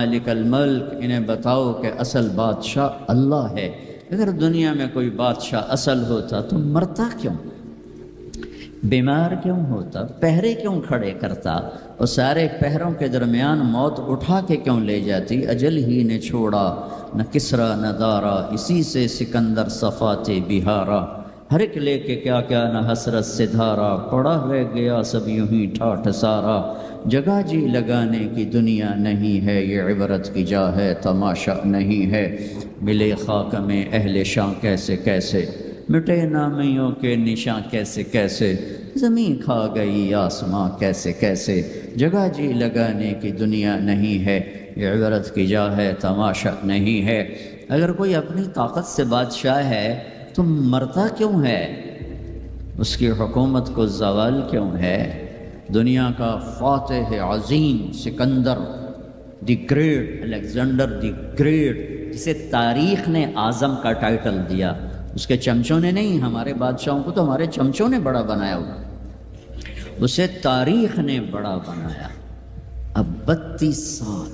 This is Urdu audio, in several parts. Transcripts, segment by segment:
مالک الملک، انہیں بتاؤ کہ اصل بادشاہ اللہ ہے۔ اگر دنیا میں کوئی بادشاہ اصل ہوتا تو مرتا کیوں، بیمار کیوں ہوتا، پہرے کیوں کھڑے کرتا، اور سارے پہروں کے درمیان موت اٹھا کے کیوں لے جاتی؟ اجل ہی نے چھوڑا نہ کسرا نہ دارا، اسی سے سکندر صفات بہارا، ہر ایک لے کے کیا کیا نہ حسرت سے دھارا، پڑا رہ گیا سب یوں ہی ٹھاٹھ سارا، جگہ جی لگانے کی دنیا نہیں ہے، یہ عبرت کی جا ہے تماشا نہیں ہے، ملے خاک میں اہل شاں کیسے کیسے، مٹے نامیوں کے نشاں کیسے کیسے، زمین کھا گئی آسماں کیسے کیسے، جگہ جی لگانے کی دنیا نہیں ہے، یہ عبرت کی جا ہے تماشا نہیں ہے۔ اگر کوئی اپنی طاقت سے بادشاہ ہے تو مرتا کیوں ہے، اس کی حکومت کو زوال کیوں ہے؟ دنیا کا فاتح عظیم Sikandar the great, Alexander the great, جسے تاریخ نے اعظم کا ٹائٹل دیا، اس کے چمچوں نے نہیں، ہمارے بادشاہوں کو تو ہمارے چمچوں نے بڑا بنایا ہوا، اسے تاریخ نے بڑا بنایا۔ اب 32 سال،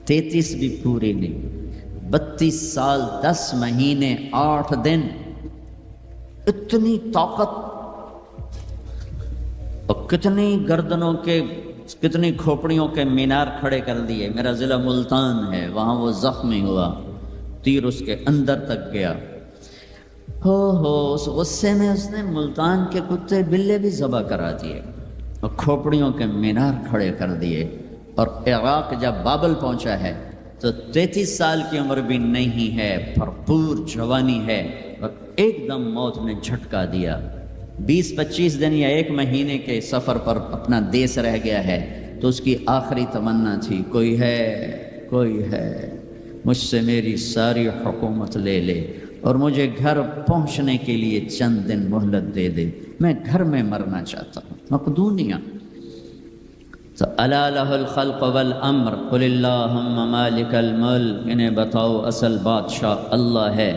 33 بھی پوری نہیں، 32 سال 10 مہینے 8 دن، اتنی طاقت اور کتنی گردنوں کے، کتنی کھوپڑیوں کے مینار کھڑے کر دیے۔ میرا ضلع ملتان ہے، وہاں وہ زخمی ہوا، تیر اس کے اندر تک گیا، اس غصے میں اس نے ملتان کے کتے بلے بھی ذبح کرا دیے اور کھوپڑیوں کے مینار کھڑے کر دیے۔ اور عراق جب بابل پہنچا ہے تو 33 سال کی عمر بھی نہیں ہے، بھرپور جوانی ہے، اور ایک دم موت نے جھٹکا دیا۔ 20-25 دن یا 1 مہینے کے سفر پر اپنا دیس رہ گیا ہے، تو اس کی آخری تمنا تھی، کوئی ہے مجھ سے میری ساری حکومت لے لے اور مجھے گھر پہنچنے کے لیے چند دن مہلت دے دے، میں گھر میں مرنا چاہتا ہوں۔ مقدونیہ تو الا لہ الخلق والامر قل اللہم مالک الملک، انہیں بتاؤ اصل بادشاہ اللہ ہے،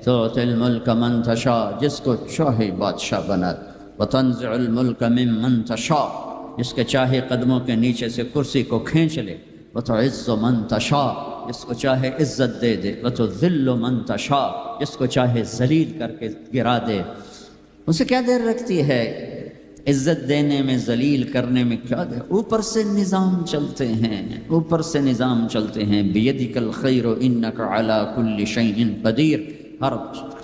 تعطی الملک من تشاء، جس کو چاہے بادشاہ بنا، وتنزع الملک ممن تشاء، جس کے چاہے قدموں کے نیچے سے کرسی کو کھینچ لے، وتعز من تشاء، جس کو چاہے عزت دے دے، وتذل من تشاء، جس کو چاہے ذلیل کر کے گرا دے۔ اسے کیا دیر رکھتی ہے عزت دینے میں، ذلیل کرنے میں، کیا دیر؟ اوپر سے نظام چلتے ہیں، اوپر سے نظام چلتے ہیں۔ بیدک الخیر انک علی کل شیء قدیر، ہر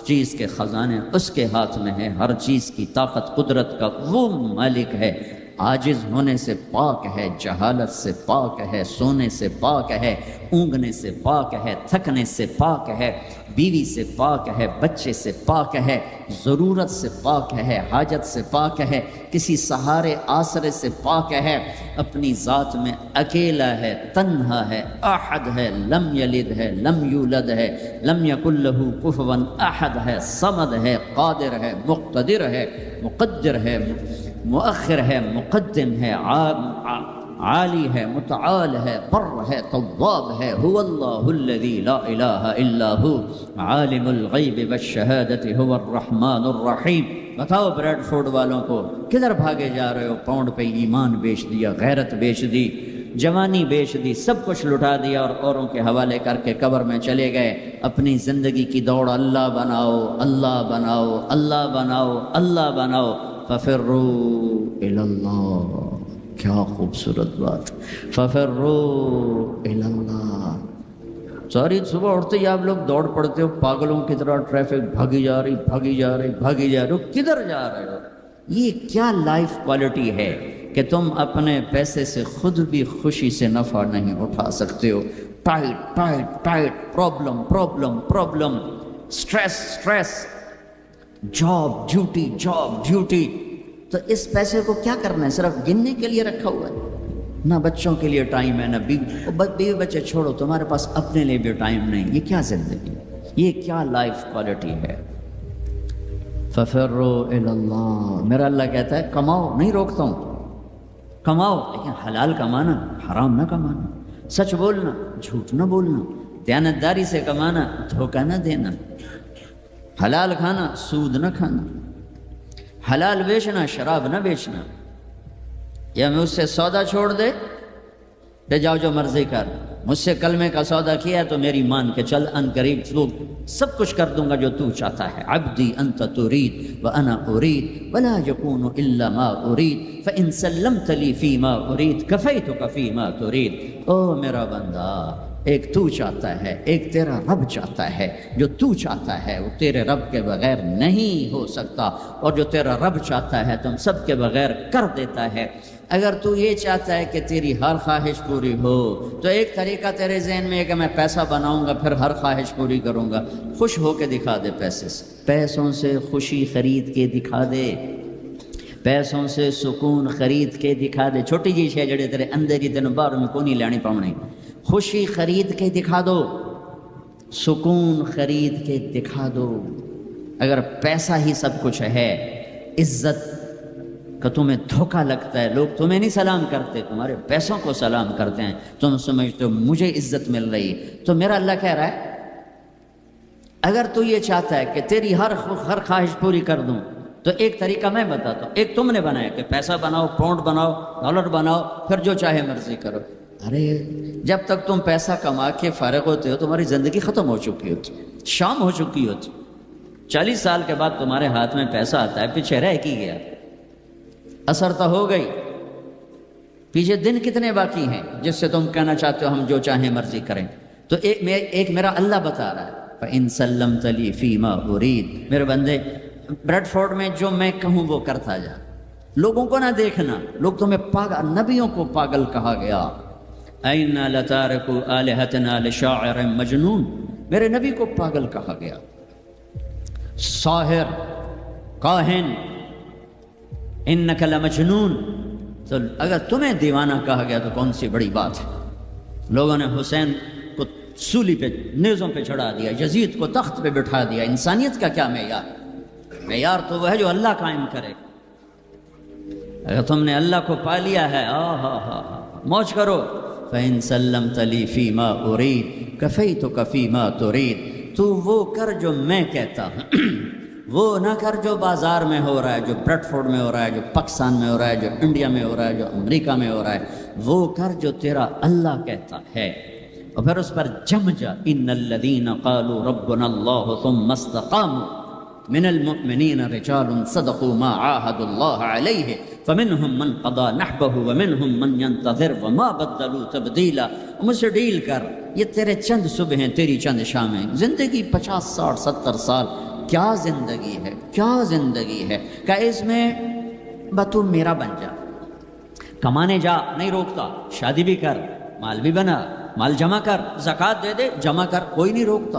چیز کے خزانے اس کے ہاتھ میں ہے، ہر چیز کی طاقت قدرت کا وہ مالک ہے، عاجز ہونے سے پاک ہے، جہالت سے پاک ہے، سونے سے پاک ہے، اونگنے سے پاک ہے، تھکنے سے پاک ہے، بیوی سے پاک ہے، بچے سے پاک ہے، ضرورت سے پاک ہے، حاجت سے پاک ہے، کسی سہارے آسرے سے پاک ہے، اپنی ذات میں اکیلا ہے، تنہا ہے، احد ہے، لم یلد ہے، لم یولد ہے، لم یکن لہ کفوا احد ہے، صمد ہے، قادر ہے، مقتدر ہے، مقدر ہے، مؤخر ہے، مقدم ہے، عالی ہے، متعال ہے، بر ہے، تواب ہے، هو اللہ الذی لا الہ الا ہو عالم الغیب والشہادۃ هو الرحمن الرحیم۔ بتاؤ بریڈ فوڈ والوں کو کدھر بھاگے جا رہے ہو؟ پاؤنڈ پہ ایمان بیچ دیا، غیرت بیچ دی، جوانی بیچ دی، سب کچھ لٹا دیا اور اوروں کے حوالے کر کے قبر میں چلے گئے۔ اپنی زندگی کی دوڑ اللہ بناؤ، اللہ بناؤ، اللہ بناؤ، اللہ بناؤ، ففروا الی اللہ۔ کیا خوبصورت بات، ففروا الی اللہ۔ ساری صبح اٹھتے ہی آپ لوگ دوڑ پڑتے ہو پاگلوں کی طرح، ٹریفک بھاگی جا رہی، بھاگی جا رہی، بھاگی جا رہی ہو، کدھر جا رہے ہو؟ یہ کیا لائف کوالٹی ہے کہ تم اپنے پیسے سے خود بھی خوشی سے نفع نہیں اٹھا سکتے ہو؟ Tight tight tight, problem problem problem, stress stress, job duty job duty. تو اس پیسے کو کیا کرنا ہے؟ صرف گننے کے لیے رکھا ہوا ہے؟ نہ بچوں کے لیے ٹائم ہے، نہ بیوی بچے چھوڑو، تمہارے پاس اپنے لیے بھی ٹائم نہیں۔ یہ کیا زندگی، یہ کیا لائف کوالٹی ہے؟ ففروا الی اللہ۔ میرا اللہ کہتا ہے کماؤ، نہیں روکتا ہوں، کماؤ، لیکن حلال کمانا، حرام نہ کمانا، سچ بولنا، جھوٹ نہ بولنا، دیانتداری سے کمانا، دھوکہ نہ دینا، حلال کھانا، سود نہ کھانا، حلال بیچنا، شراب نہ بیچنا۔ یا میں اس سے سودا چھوڑ دے کہ جاؤ جو مرضی کر، مجھ سے کلمے کا سودا کیا ہے تو میری مان کے چل، ان قریب تو سب کچھ کر دوں گا جو تو چاہتا ہے۔ عبدی انت ترید وانا ارید ولا یکون الا ما ارید فان سلمت لی فیما ارید کفیتک فیما ترید۔ او میرا بندہ، ایک تو چاہتا ہے، ایک تیرا رب چاہتا ہے۔ جو تو چاہتا ہے وہ تیرے رب کے بغیر نہیں ہو سکتا، اور جو تیرا رب چاہتا ہے تم سب کے بغیر کر دیتا ہے۔ اگر تو یہ چاہتا ہے کہ تیری ہر خواہش پوری ہو تو ایک طریقہ تیرے ذہن میں ہے کہ میں پیسہ بناؤں گا پھر ہر خواہش پوری کروں گا۔ خوش ہو کے دکھا دے پیسے سے، پیسوں سے خوشی خرید کے دکھا دے، پیسوں سے سکون خرید کے دکھا دے۔ چھوٹی جی شے جڑے تیرے اندر ہی تینوں باہر میں کونی لینی پاؤنی، خوشی خرید کے دکھا دو، سکون خرید کے دکھا دو۔ اگر پیسہ ہی سب کچھ ہے، عزت کہ تمہیں دھوکہ لگتا ہے، لوگ تمہیں نہیں سلام کرتے، تمہارے پیسوں کو سلام کرتے ہیں، تم سمجھتے ہو مجھے عزت مل رہی، تو میرا اللہ کہہ رہا ہے اگر تو یہ چاہتا ہے کہ تیری ہر خواہش پوری کر دوں تو ایک طریقہ میں بتاتا ہوں۔ ایک تم نے بنایا کہ پیسہ بناؤ، پاؤنڈ بناؤ، ڈالر بناؤ، پھر جو چاہے مرضی کرو۔ ارے جب تک تم پیسہ کما کے فارغ ہوتے ہو تمہاری زندگی ختم ہو چکی ہوتی، شام ہو چکی ہوتی۔ 40 سال کے بعد تمہارے ہاتھ میں پیسہ آتا ہے، پیچھے رہ کی گیا، اثر تو ہو گئی، پیچھے دن کتنے باقی ہیں جس سے تم کہنا چاہتے ہو ہم جو چاہیں مرضی کریں۔ تو ایک میرا اللہ بتا رہا ہے فَإِن سَلَّمْتَ لِي فِي مَا أُرِيدُ، میرے بندے بریڈ فورڈ میں جو میں کہوں وہ کرتا جا، لوگوں کو نہ دیکھنا، لوگ تمہیں پاگل، نبیوں کو پاگل کہا گیا۔ اَإِنَّا لَتَارِكُو آلِهَتَنَا لِشَاعِرٍ مَجْنُونٍ، میرے نبی کو پاگل کہا گیا، ساحر، کاہن، انک لمجنون۔ تو اگر تمہیں دیوانہ کہا گیا تو کون سی بڑی بات ہے۔ لوگوں نے حسین کو سولی پہ، نیزوں پہ چڑھا دیا، یزید کو تخت پہ بٹھا دیا۔ انسانیت کا کیا معیار؟ معیار تو وہ ہے جو اللہ قائم کرے۔ اگر تم نے اللہ کو پا لیا ہے، موج کرو۔ فَإِن سَلَّمْتَ لِي فِي مَا أُرِيدُ كَفَيْتُكَ فِي مَا تُرِيدُ، تو وہ کر جو میں کہتا ہوں، وہ نہ کر جو بازار میں ہو رہا ہے، جو بریڈ فورڈ میں ہو رہا ہے، جو پاکستان میں ہو رہا ہے، جو انڈیا میں ہو رہا ہے، جو امریکہ میں ہو رہا ہے، وہ کر جو تیرا اللہ کہتا ہے، اور پھر اس پر جم جا۔ ان الذین قالوا ربنا اللہ ثم استقاموا من المؤمنین رجال صدقوا ما عاهدوا اللہ علیہ فمنهم من قضى نحبه ومنهم من ينتظر وما بدلوا تبدیلا۔ مجھ سے ڈیل کر، یہ تیرے چند صبح ہیں، تیری چند شامیں، زندگی 50 60 70 سال، کیا زندگی ہے، کیا زندگی ہے کہ اس میں تو میرا بن جا، کمانے جا، نہیں روکتا، شادی بھی کر، مال بھی بنا، مال جمع کر، زکوٰۃ دے دے، جمع کر، کوئی نہیں روکتا،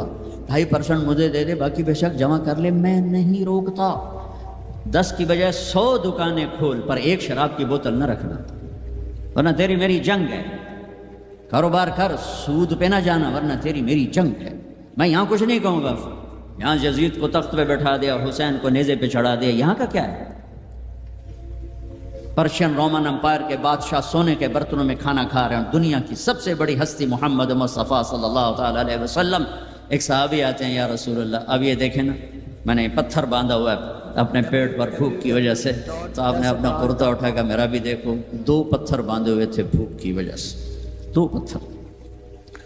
2.5% مجھے دے دے، باقی بے شک جمع کر لے، میں نہیں روکتا۔ 10 کی بجائے 100 دکانیں کھول، پر ایک شراب کی بوتل نہ رکھنا، ورنہ تیری میری جنگ ہے۔ کاروبار کر، سود پہ نہ جانا، ورنہ تیری میری جنگ ہے۔ میں یہاں کچھ نہیں کہوں گا، یہاں یزید کو تخت پہ بٹھا دیا، حسین کو نیزے پہ چڑھا دیا، یہاں کا کیا ہے؟ پرشین رومن امپائر کے بادشاہ سونے کے برتنوں میں کھانا کھا رہے ہیں، دنیا کی سب سے بڑی ہستی محمد مصطفیٰ صلی اللہ تعالیٰ علیہ وسلم۔ ایک صحابی آتے ہیں، یا رسول اللہ، اب یہ دیکھیں نا، میں نے پتھر باندھا ہوا ہے اپنے پیٹ پر بھوک کی وجہ سے، تو آپ نے اپنا کرتا اٹھا کر میرا بھی دیکھو، 2 پتھر باندھے ہوئے تھے بھوک کی وجہ سے، 2 پتھر،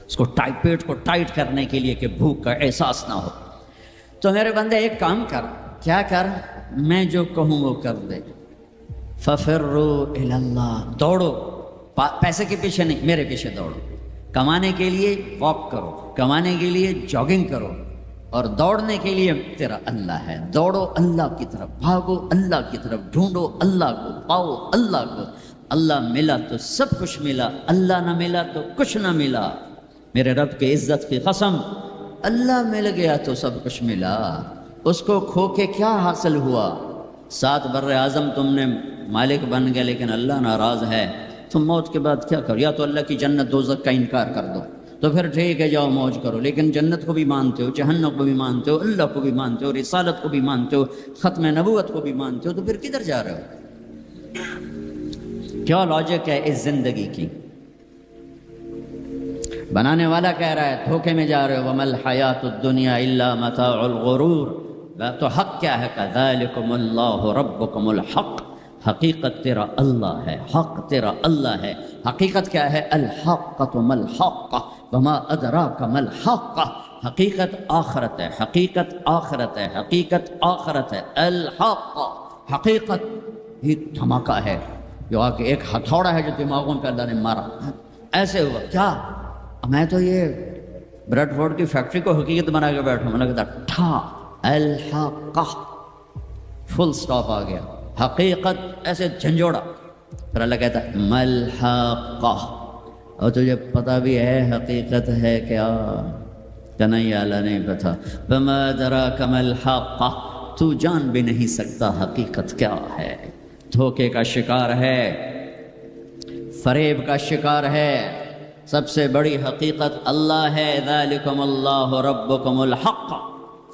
اس کو پیٹ کو ٹائٹ کرنے کے لیے کہ بھوک کا احساس نہ ہو۔ تو میرے بندے ایک کام کر، کیا کر؟ میں جو کہوں وہ کر دے۔ فَفِرُّوا إِلَى اللَّهِ، دوڑو، پیسے کے پیچھے نہیں، میرے پیچھے دوڑو۔ کمانے کے لیے واک کرو، کمانے کے لیے جاگنگ کرو، اور دوڑنے کے لیے تیرا اللہ ہے۔ دوڑو اللہ کی طرف، بھاگو اللہ کی طرف، ڈھونڈو اللہ کو، پاؤ اللہ کو۔ اللہ ملا تو سب کچھ ملا، اللہ نہ ملا تو کچھ نہ ملا۔ میرے رب کی عزت کی قسم، اللہ مل گیا تو سب کچھ ملا، اس کو کھو کے کیا حاصل ہوا؟ 7 بر اعظم تم نے مالک بن گئے، لیکن اللہ ناراض ہے، تم موت کے بعد کیا کرو؟ یا تو اللہ کی جنت دوزخ کا انکار کر دو، تو پھر ٹھیک ہے جاؤ موج کرو، لیکن جنت کو بھی مانتے ہو، جہنم کو بھی مانتے ہو، اللہ کو بھی مانتے ہو، رسالت کو بھی مانتے ہو، ختم نبوت کو بھی مانتے ہو، تو پھر کدھر جا رہے ہو؟ کیا لاجک ہے اس زندگی کی؟ بنانے والا کہہ رہا ہے دھوکے میں جا رہے ہو، وَمَا الْحَيَاةُ الدُّنْيَا إِلَّا مَتَاعُ الْغُرُورِ۔ تو حق کیا ہے؟ كَذَلِكُمُ اللَّهُ رَبُّكُمُ الْحَقِّ حقیقت تیرا اللہ ہے، حق تیرا اللہ ہے۔ حقیقت کیا ہے؟ الحقۃ ما الحقہ وما ادراک ما الحقہ۔ حقیقت آخرت ہے، حقیقت آخرت ہے، حقیقت آخرت ہے۔ الحق حقیقت ہی دھماکہ ہے، جو آ کے ایک ہتھوڑا ہے جو دماغوں پہ اللہ نے مارا، ایسے ہوا کیا؟ میں تو یہ بریڈ فورڈ کی فیکٹری کو حقیقت بنا کے بیٹھا، میں نے کہا ٹھا الحقہ، فل سٹاپ آ گیا، حقیقت ایسے جھنجھوڑا۔ پھر اللہ کہتا ہے ملحقہ، اور تجھے پتہ بھی ہے حقیقت ہے کیا؟ کہ نہیں اللہ نہیں پتہ۔ وما ادراک ما الحقہ، تو جان بھی نہیں سکتا حقیقت کیا ہے۔ دھوکے کا شکار ہے، فریب کا شکار ہے، سب سے بڑی حقیقت اللہ ہے۔ ذالکم اللہ ربکم الحق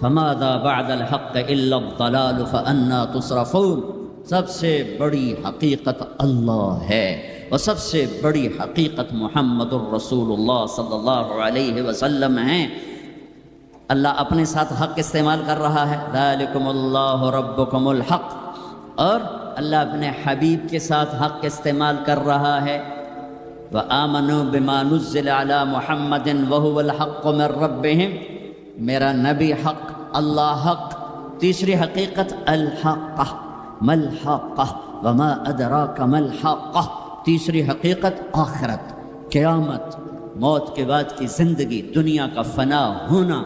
فماذا بعد الحق الا الضلال فانا تصرفون۔ سب سے بڑی حقیقت اللہ ہے، اور سب سے بڑی حقیقت محمد الرسول اللہ صلی اللہ علیہ وسلم ہے۔ اللہ اپنے ساتھ حق استعمال کر رہا ہے، ذالکم اللہ ربکم الحق، اور اللہ اپنے حبیب کے ساتھ حق استعمال کر رہا ہے۔ وآمنوا بما نزل على محمد وهو الحق من ربهم، میرا نبی حق، اللہ حق۔ تیسری حقیقت الحقہ، ما الحقہ وما ادراک ما الحقہ۔ تیسری حقیقت آخرت، قیامت، موت کے بعد کی زندگی، دنیا کا فنا ہونا،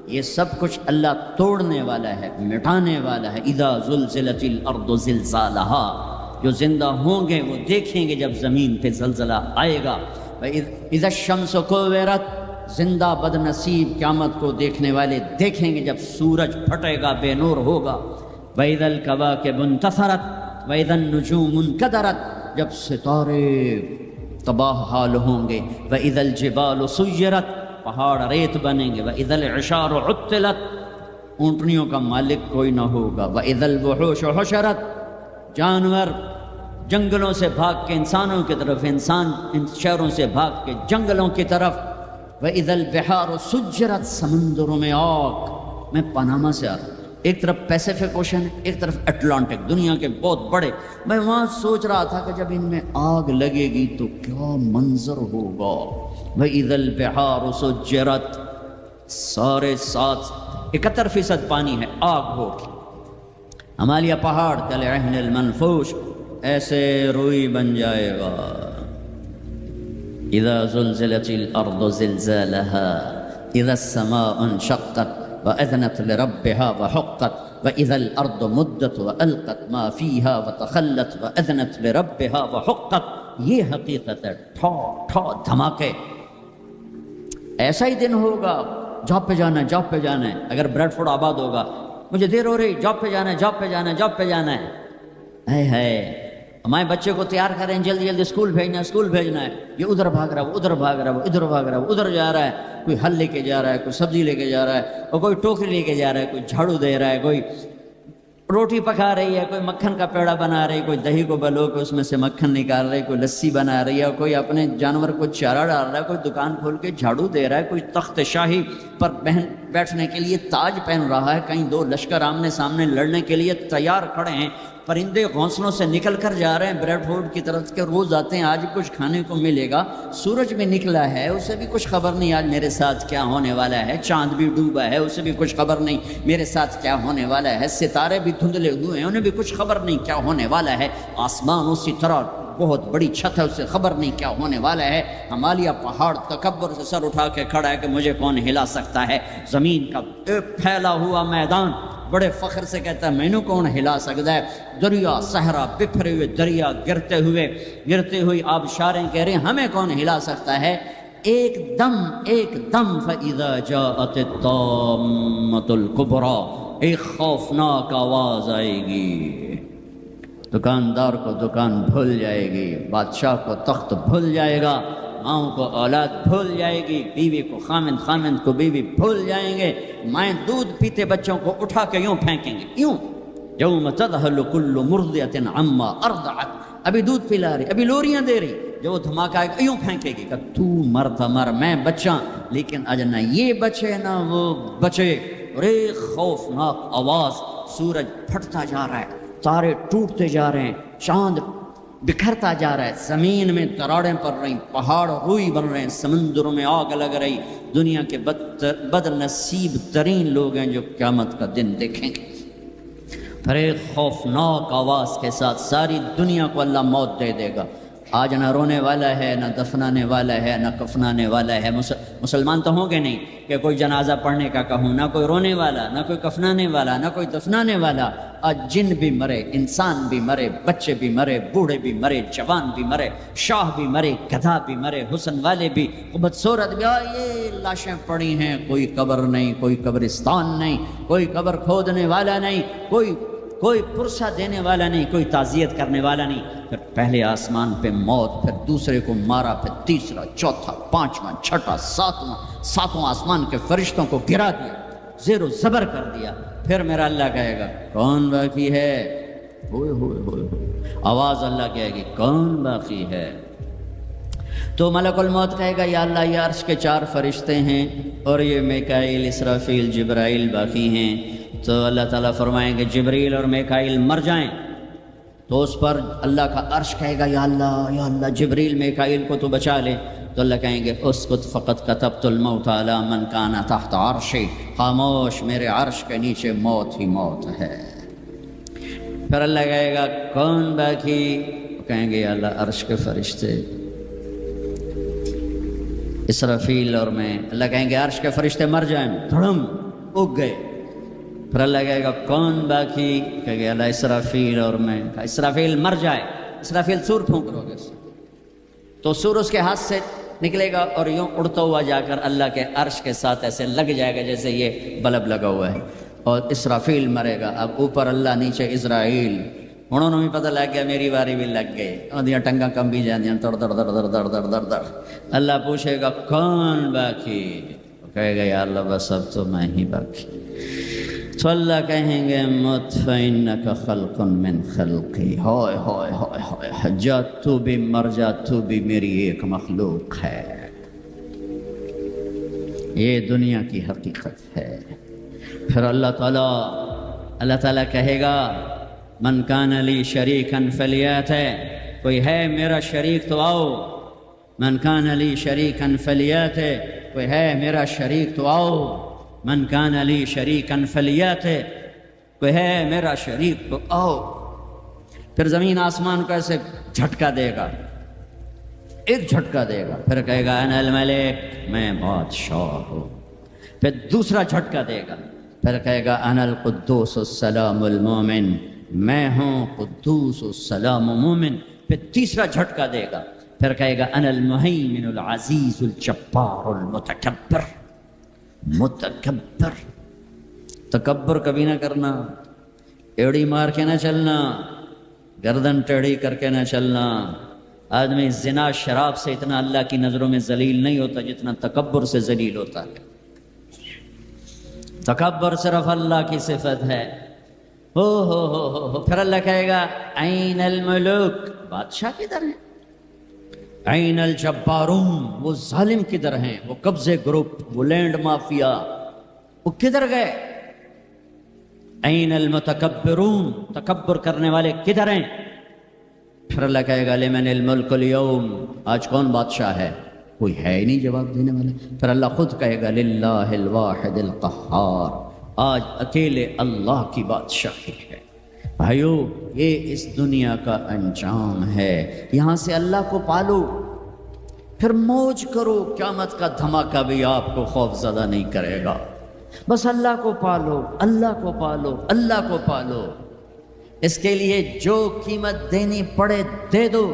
یہ سب کچھ اللہ توڑنے والا ہے، مٹانے والا ہے۔ اذا زلزلت الارض زلزالہا، جو زندہ ہوں گے وہ دیکھیں گے جب زمین پہ زلزلہ آئے گا۔ اذا الشمس کورت، زندہ بد نصیب قیامت کو دیکھنے والے دیکھیں گے جب سورج پھٹے گا، بے نور ہوگا۔ وَإِذَا الْكَوَاكِبُ انتَثَرَتْ وَإِذَا النُّجُومُ انْكَدَرَتْ، جب ستارے تباہ حال ہوں گے۔ وَإِذَا الْجِبَالُ سُيِّرَتْ، پہاڑ ریت بنیں گے۔ وَإِذَا الْعِشَارُ عُطِّلَتْ، اونٹنیوں کا مالک کوئی نہ ہوگا۔ وَإِذَا الْوُحُوشُ حُشِرَتْ، جانور جنگلوں سے بھاگ کے انسانوں کی طرف، انسان ان شہروں سے بھاگ کے جنگلوں کی طرف۔ وَإِذَا الْبِحَارُ سُجِّرَتْ، سمندروں میں آگ۔ میں پاناما سے آ رہا ہوں، ایک طرف پیسیفک اوشن ہے، ایک طرف اٹلانٹک، دنیا کے بہت بڑے۔ میں وہاں سوچ رہا تھا کہ جب ان میں آگ لگے گی تو کیا منظر ہوگا۔ وَإِذَا الْبِحَارُ سُجِّرَتْ، سارے 71% پانی ہے، آگ ہوگی۔ ہمالیہ پہاڑ کالعہن المنفوش، ایسے روئی بن جائے گا۔ اذا زلزلت الارض زلزالها اذا السماء انشقت واذنت لربها وحقت واذا الارض مدت والقت ما فيها وتخلت واذنت لربها وحقت۔ یہ حقیقت ہے، ٹھو ٹھو دھماکے۔ ایسا ہی دن ہوگا، جاب پہ جانا ہے، جاب پہ جانا ہے۔ اگر بریڈ فورڈ آباد ہوگا، مجھے دیر ہو رہی، جاب پہ جانا ہے، جاب پہ جانا ہے، جاب پہ جانا ہے۔ ہے ہمارے بچے کو تیار کریں، جلدی جلدی اسکول بھیجنا ہے، اسکول بھیجنا ہے۔ یہ ادھر بھاگ رہا ہے، وہ ادھر بھاگ رہا ہے، وہ ادھر بھاگ رہا ہے، وہ ادھر جا رہا ہے۔ کوئی حل لے کے جا رہا ہے، کوئی سبزی لے کے جا رہا ہے، اور کوئی ٹوکری لے کے جا رہا ہے، کوئی جھاڑو دے رہا ہے، کوئی روٹی پکا رہی ہے، کوئی مکھن کا پیڑا بنا رہی ہے، کوئی دہی کو بلو کے اس میں سے مکھن نکال رہی ہے، کوئی لسی بنا رہی ہے، کوئی اپنے جانور کو چارہ ڈال رہا ہے، کوئی دکان کھول کے جھاڑو دے رہا ہے، کوئی تخت شاہی پر بیٹھنے کے لیے تاج پہن رہا ہے، کہیں دو لشکر آمنے سامنے لڑنے کے لیے تیار کھڑے ہیں۔ پرندے گھونسلوں سے نکل کر جا رہے ہیں بریڈ فورڈ کی طرف کے، روز آتے ہیں، آج کچھ کھانے کو ملے گا۔ سورج بھی نکلا ہے، اسے بھی کچھ خبر نہیں آج میرے ساتھ کیا ہونے والا ہے۔ چاند بھی ڈوبا ہے، اسے بھی کچھ خبر نہیں میرے ساتھ کیا ہونے والا ہے۔ ستارے بھی دھندلے ہوئے ہیں، انہیں بھی کچھ خبر نہیں کیا ہونے والا ہے۔ آسمان اسی طرح بہت بڑی چھت ہے، اسے خبر نہیں کیا ہونے والا ہے۔ ہمالیہ پہاڑ تکبر سے سر اٹھا کے کھڑا ہے کہ مجھے کون ہلا سکتا ہے۔ زمین کا پھیلا ہوا میدان بڑے فخر سے کہتا ہے مینوں کون ہلا سکتا ہے۔ دریا صحرا، بکھرے ہوئے دریا، گرتے ہوئی آبشاریں کہہ رہے ہیں ہمیں کون ہلا سکتا ہے۔ ایک دم فَإِذَا جَاءَتِ الطَّامَّةُ الْكُبْرَى، ایک خوفناک آواز آئے گی۔ دکاندار کو دکان بھول جائے گی، بادشاہ کو تخت بھول جائے گا، ماؤں کو اولاد بھول جائے گی، بیوی کو خامند کو بیوی بھول جائیں گے، مائیں دودھ پیتے بچوں کو اٹھا کے یوں پھینکیں گے، یوں۔ یوم تذہل کل مرضعۃ عما ارضعت، ابھی دودھ پلا رہی، ابھی لوریاں دے رہی، جو وہ دھماکہ آئے گا یوں پھینکے گی کہ تو مرتا مر، میں بچہ، لیکن آج نہ یہ بچے نہ وہ بچے۔ اور ایک خوفناک آواز، سورج پھٹتا جا رہا ہے، تارے ٹوٹتے جا رہے ہیں، چاند بکھرتا جا رہا ہے، زمین میں تراڑیں پڑ رہی، پہاڑ روئی بن رہے ہیں، سمندروں میں آگ لگ رہی. دنیا کے بد نصیب ترین لوگ ہیں جو قیامت کا دن دیکھیں گے. پھر ایک خوفناک آواز کے ساتھ ساری دنیا کو اللہ موت دے دے گا. آج نہ رونے والا ہے، نہ دفنانے والا ہے، نہ کفنانے والا ہے. مسلمان تو ہوں گے نہیں کہ کوئی جنازہ پڑھنے کا کہوں، نہ کوئی رونے والا، نہ کوئی کفنانے والا، نہ کوئی دفنانے والا. آج جن بھی مرے، انسان بھی مرے، بچے بھی مرے، بوڑھے بھی مرے، جوان بھی مرے، شاہ بھی مرے، گدھا بھی مرے، حسن والے بھی، بدصورت بھی. یہ لاشیں پڑی ہیں، کوئی قبر نہیں، کوئی قبرستان نہیں، کوئی قبر کھودنے والا نہیں، کوئی پرسہ دینے والا نہیں، کوئی تعزیت کرنے والا نہیں. پھر پہلے آسمان پہ موت، پھر دوسرے کو مارا، پھر تیسرا، چوتھا، پانچواں، چھٹا، ساتواں آسمان کے فرشتوں کو گرا دیا، زیر و زبر کر دیا. پھر میرا اللہ کہے گا کون باقی ہے؟ ہوئے ہوئے ہوئے ہوئے، آواز اللہ کہے گی کون باقی ہے؟ تو ملک الموت کہے گا یا اللہ یہ عرش کے 4 فرشتے ہیں اور یہ میکائیل، اسرافیل، جبرائیل باقی ہیں. تو اللہ تعالیٰ فرمائیں گے جبریل اور میکائیل مر جائیں. تو اس پر اللہ کا عرش کہے گا یا اللہ جبریل میکائیل کو تو بچا لے. تو اللہ کہیں گے اسکت فقط کتبت الموت علی من کان تحت عرشی، خاموش، میرے عرش کے نیچے موت ہی موت ہے. پھر اللہ کہے گا کون باقی؟ کہیں گے یا اللہ عرش کے فرشتے، اسرافیل اور میں. اللہ کہیں گے عرش کے فرشتے مر جائیں، دھڑم اگ گئے. پھر اللہ کہے گا کون باقی؟ کہے گا اللہ اسرافیل اور میں. اسرافیل مر جائے. اسرافیل سور پھونک رو گے تو سور اس کے ہاتھ سے نکلے گا اور یوں اڑتا ہوا جا کر اللہ کے عرش کے ساتھ ایسے لگ جائے گا جیسے یہ بلب لگا ہوا ہے. اور اسرافیل مرے گا. اب اوپر اللہ، نیچے اسرائیل. انہوں نے بھی پتہ لگ گیا میری باری بھی لگ گئی. اور ٹنگا کم بھی جاندیاں در در در در در در در در. اللہ پوچھے گا کون باقی؟ کہے گا یا اللہ بس اب تو میں ہی باقی. تو اللہ کہیں گے مت فإنک خلق من خلقی. ہائے ہائے ہائے ہائے، جا تو بھی مر جا، تو بھی میری ایک مخلوق ہے. یہ دنیا کی حقیقت ہے. پھر اللہ تعالیٰ کہے گا من کان لی شریکا فلیات، کوئی ہے میرا شریک تو آؤ. من کان لی شریکا فلیات، کوئی ہے میرا شریک تو آؤ. من کان لی شریکا فلیات، کوئی ہے میرا شریک تو آؤ. پھر زمین آسمان کو ایسے جھٹکا دے گا، ایک جھٹکا دے گا. پھر کہے گا انا الملک، میں بادشاہ ہوں. پھر دوسرا جھٹکا دے گا. پھر کہے گا انا القدوس السلام المومن، میں ہوں قدوس السلام مومن. پھر تیسرا جھٹکا دے گا. پھر کہے گا انا المہیمن العزیز الجبار المتکبر. متکبر، تکبر کبھی نہ کرنا، ایڑی مار کے نہ چلنا، گردن ٹیڑھی کر کے نہ چلنا. آدمی زنا شراب سے اتنا اللہ کی نظروں میں ذلیل نہیں ہوتا جتنا تکبر سے ذلیل ہوتا ہے. تکبر صرف اللہ کی صفت ہے. ہو. پھر اللہ کہے گا این الملوک، بادشاہ کدھر ہیں؟ این الجبارون، وہ ظالم کدھر ہیں؟ وہ قبضے گروپ، وہ لینڈ مافیا، وہ کدھر گئے؟ این المتکبرون، تکبر کرنے والے کدھر ہیں؟ پھر اللہ کہے گا لمن الملک اليوم، آج کون بادشاہ ہے؟ کوئی ہے ہی نہیں جواب دینے والا. پھر اللہ خود کہے گا للہ الواحد القہار، آج اکیلے اللہ کی بادشاہی ہے. بھائیو، یہ اس دنیا کا انجام ہے. یہاں سے اللہ کو پالو، پھر موج کرو. قیامت کا دھماکہ بھی آپ کو خوف زدہ نہیں کرے گا. بس اللہ کو پالو، اللہ کو پالو، اللہ کو پالو. اس کے لیے جو قیمت دینی پڑے دے دو.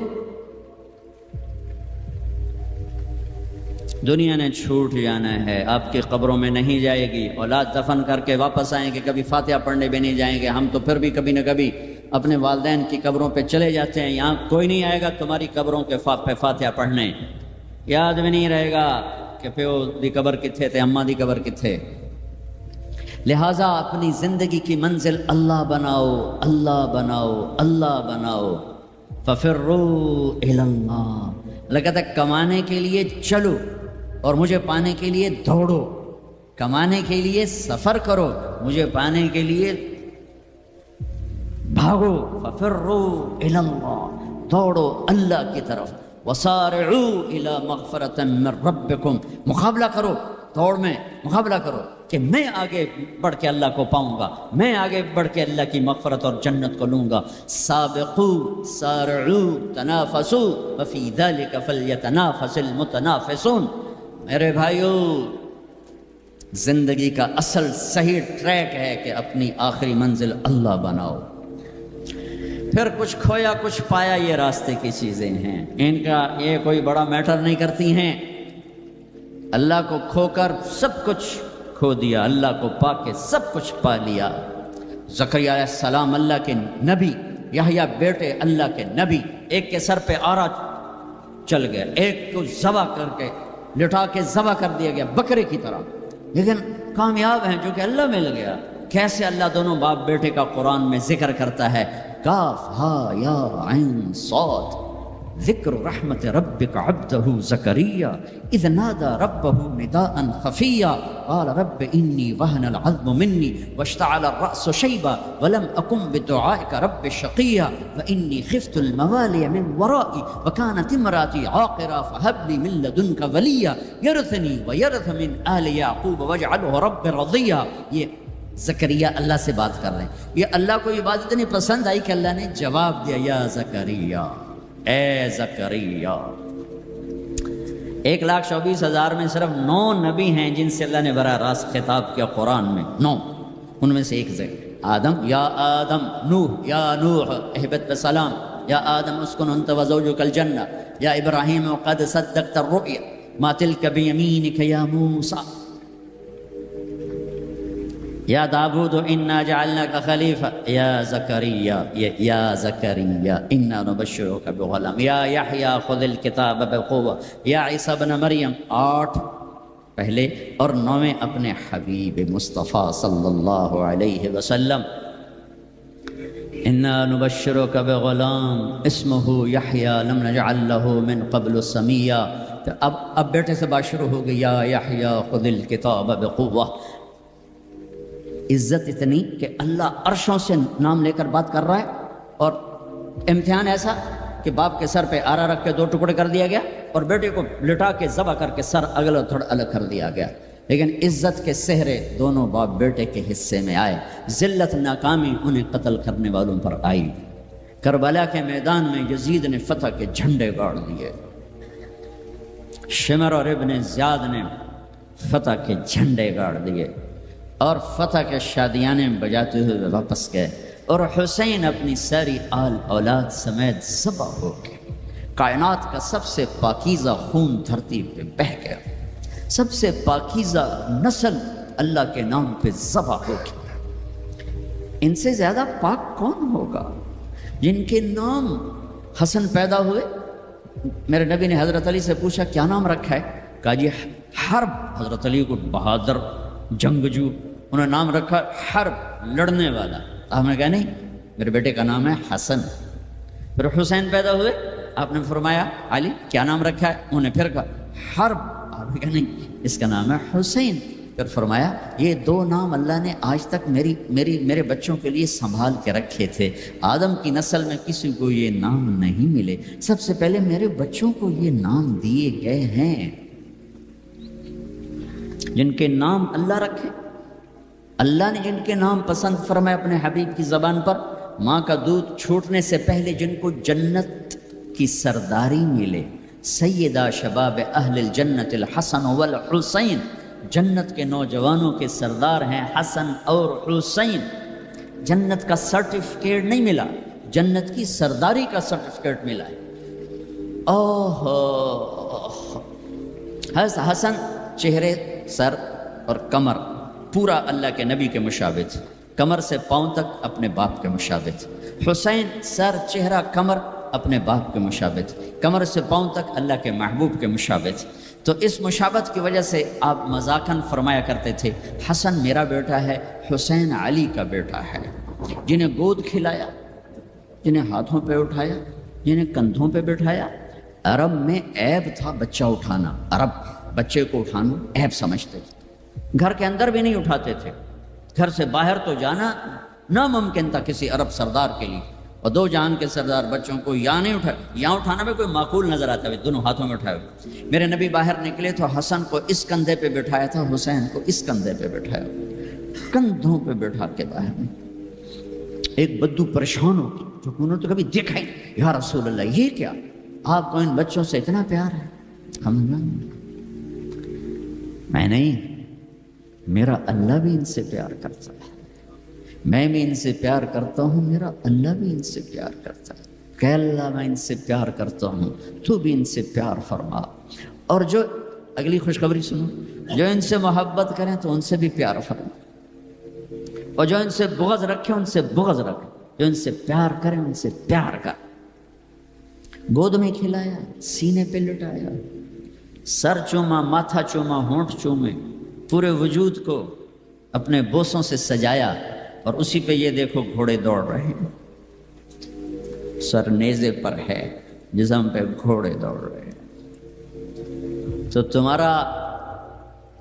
دنیا نے چھوٹ جانا ہے، آپ کی قبروں میں نہیں جائے گی. اولاد دفن کر کے واپس آئیں گے، کبھی فاتحہ پڑھنے بھی نہیں جائیں گے. ہم تو پھر بھی کبھی نہ کبھی اپنے والدین کی قبروں پہ چلے جاتے ہیں. یہاں کوئی نہیں آئے گا تمہاری قبروں کے پہ فاتحہ پڑھنے. یاد بھی نہیں رہے گا کہ پیو دی قبر کتھے تے، اماں دی قبر کتھے. لہٰذا اپنی زندگی کی منزل اللہ بناؤ، اللہ بناؤ، اللہ بناؤ. ففروا الی اللہ. اللہ کہتا ہے کمانے کے لیے چلو اور مجھے پانے کے لیے دوڑو. کمانے کے لیے سفر کرو، مجھے پانے کے لیے بھاگو، ففروا الی اللہ، دوڑو اللہ کی طرف، وسارعوا الی مغفرۃ من ربکم، مقابلہ کرو، دوڑ میں مقابلہ کرو کہ میں آگے بڑھ کے اللہ کو پاؤں گا، میں آگے بڑھ کے اللہ کی مغفرت اور جنت کو لوں گا۔ سابقوا سارعوا تنافسوا وفی ذلک فلیتنافس المتنافسون۔ میرے بھائیو، زندگی کا اصل صحیح ٹریک ہے کہ اپنی آخری منزل اللہ بناؤ، پھر کچھ کھویا کچھ پایا یہ راستے کی چیزیں ہیں، ان کا یہ کوئی بڑا میٹر نہیں کرتی ہیں۔ اللہ کو کھو کر سب کچھ کھو دیا، اللہ کو پا کے سب کچھ پا لیا۔ زکریا علیہ السلام اللہ کے نبی، یحییٰ بیٹے اللہ کے نبی، ایک کے سر پہ آرا چل گیا، ایک کو ذبح کر کے لٹا کے ذبح کر دیا گیا بکرے کی طرح، لیکن کامیاب ہیں جو کہ اللہ مل گیا۔ کیسے اللہ دونوں باپ بیٹے کا قرآن میں ذکر کرتا ہے، کاف ہا یا عین صاد، ذکر رحمت ربک عبدہ زکریا اذ نادى ربه نداء خفیا قال رب انی وهن العظم منی واشتعل الرأس شیبا ولم اکن بدعائک رب شقیا وانی خفت الموالی من ورائي وكانت امرأتي عاقرا فهب لي من لدنك وليا يرثني ويرث من آل يعقوب واجعله رب رضيا۔ یہ زکریا اللہ سے بات کر رہے ہیں، یہ اللہ کو یہ بات اتنی پسند آئی کہ اللہ نے جواب دیا، یا زکریا، اے زکریا۔ 1,24,000 میں صرف 9 نبی ہیں جن سے اللہ نے براہ راست خطاب کیا قرآن میں، 9، ان میں سے ایک آدم، یا آدم، نوح، یا نوح اہبت بسلام، یا آدم اسکن انت وزوجک الجنہ، یا ابراہیم قد صدقت الرؤیا ما تلک بیمینک یا موسیٰ، یا داود انا جعلناک خلیفہ، یا زکریا، یا زکریا انا نبشرک بغلام، یا یحییٰ خذ الکتاب بقوہ، یا عیسیٰ ابن مریم، 8 پہلے اور 9 اپنے حبیب مصطفیٰ صلی اللہ علیہ وسلم۔ انا نبشرک بغلام اسمہ یحییٰ لم نجعل لہ من قبل سمیا۔ اب بیٹے سے بات شروع ہو گئی، یا یحییٰ خذ الکتاب بقوہ۔ عزت اتنی کہ اللہ عرشوں سے نام لے کر بات کر رہا ہے، اور امتحان ایسا کہ باپ کے سر پہ آرا رکھ کے 2 ٹکڑے کر دیا گیا اور بیٹے کو لٹا کے ذبح کر کے سر اگلا تھوڑا الگ کر دیا گیا، لیکن عزت کے سہرے دونوں باپ بیٹے کے حصے میں آئے۔ ذلت ناکامی انہیں قتل کرنے والوں پر آئی۔ کربلا کے میدان میں یزید نے فتح کے جھنڈے گاڑ دیے، شمر اور ابن زیاد نے فتح کے جھنڈے گاڑ دیے، اور فتح کے شادیانے بجاتے ہوئے واپس گئے، اور حسین اپنی ساری آل اولاد سمیت ذبح ہو گئے۔ کائنات کا سب سے پاکیزہ خون دھرتی پہ بہہ گیا، سب سے پاکیزہ نسل اللہ کے نام پہ ذبح ہو گئی۔ ان سے زیادہ پاک کون ہوگا؟ جن کے نام حسن پیدا ہوئے، میرے نبی نے حضرت علی سے پوچھا کیا نام رکھا ہے؟ کہا جی حرب، حضرت علی کو بہادر جنگجو، انہوں نے نام رکھا حرب، لڑنے والا۔ آپ نے کہا نہیں، میرے بیٹے کا نام ہے حسن۔ پھر حسین پیدا ہوئے، آپ نے فرمایا علی کیا نام رکھا ہے؟ انہوں نے پھر کہا حرب، آپ نے کہا نہیں اس کا نام ہے حسین۔ پھر فرمایا یہ 2 نام اللہ نے آج تک میرے بچوں کے لیے سنبھال کے رکھے تھے، آدم کی نسل میں کسی کو یہ نام نہیں ملے، سب سے پہلے میرے بچوں کو یہ نام دیے گئے ہیں۔ جن کے نام اللہ رکھے، اللہ نے جن کے نام پسند فرمائے اپنے حبیب کی زبان پر، ماں کا دودھ چھوٹنے سے پہلے جن کو جنت کی سرداری ملے، سیدہ شباب اہل الجنت الحسن والحسین، جنت کے نوجوانوں کے سردار ہیں حسن اور حسین۔ جنت کا سرٹیفکیٹ نہیں ملا، جنت کی سرداری کا سرٹیفکیٹ ملا ہے۔ حسن چہرے، سر اور کمر پورا اللہ کے نبی کے مشابہ تھے، کمر سے پاؤں تک اپنے باپ کے مشابہ تھے۔ حسین سر، چہرہ، کمر اپنے باپ کے مشابہ تھے، کمر سے پاؤں تک اللہ کے محبوب کے مشابہ تھے۔ تو اس مشابہت کی وجہ سے آپ مذاقاً فرمایا کرتے تھے حسن میرا بیٹا ہے، حسین علی کا بیٹا ہے۔ جنہیں گود کھلایا، جنہیں ہاتھوں پہ اٹھایا، جنہیں کندھوں پہ بٹھایا۔ عرب میں عیب تھا بچہ اٹھانا، عرب بچے کو اٹھانا عیب سمجھتے تھے، گھر کے اندر بھی نہیں اٹھاتے تھے، گھر سے باہر تو جانا ناممکن تھا کسی عرب سردار کے لیے، اور دو جہان کے سردار بچوں کو یہاں نہیں اٹھا، یہاں اٹھانا میں کوئی معقول نظر آتا ہے، دونوں ہاتھوں میں اٹھائے ہوئے۔ میرے نبی باہر نکلے تو حسن کو اس کندھے پہ بٹھایا تھا، حسین کو اس کندھے پہ بٹھایا، کندھوں پہ بٹھا کے باہر نکلے۔ ایک بدو پریشان ہو گئی، جو انہوں نے تو کبھی دیکھا ہی، یا رسول اللہ یہ کیا، آپ کو ان بچوں سے اتنا پیار ہے؟ ہم میں نہیں، میرا اللہ بھی ان سے پیار کرتا ہے، میں بھی ان سے پیار کرتا ہوں، میرا اللہ بھی ان سے پیار کرتا ہے، کہ اللہ میں ان سے پیار کرتا ہوں، تو بھی ان سے پیار فرما۔ اور جو اگلی خوشخبری سنو، جو ان سے محبت کریں تو ان سے بھی پیار فرما، اور جو ان سے بغض رکھے ان سے بغض رکھے، جو ان سے پیار کریں ان سے پیار کر۔ گود میں کھلایا، سینے پہ لٹایا، سر چوما، ماتھا چوما، ہونٹ چومے، پورے وجود کو اپنے بوسوں سے سجایا، اور اسی پہ یہ دیکھو گھوڑے دوڑ رہے ہیں، سر نیزے پر ہے، جسم پہ گھوڑے دوڑ رہے ہیں۔ تو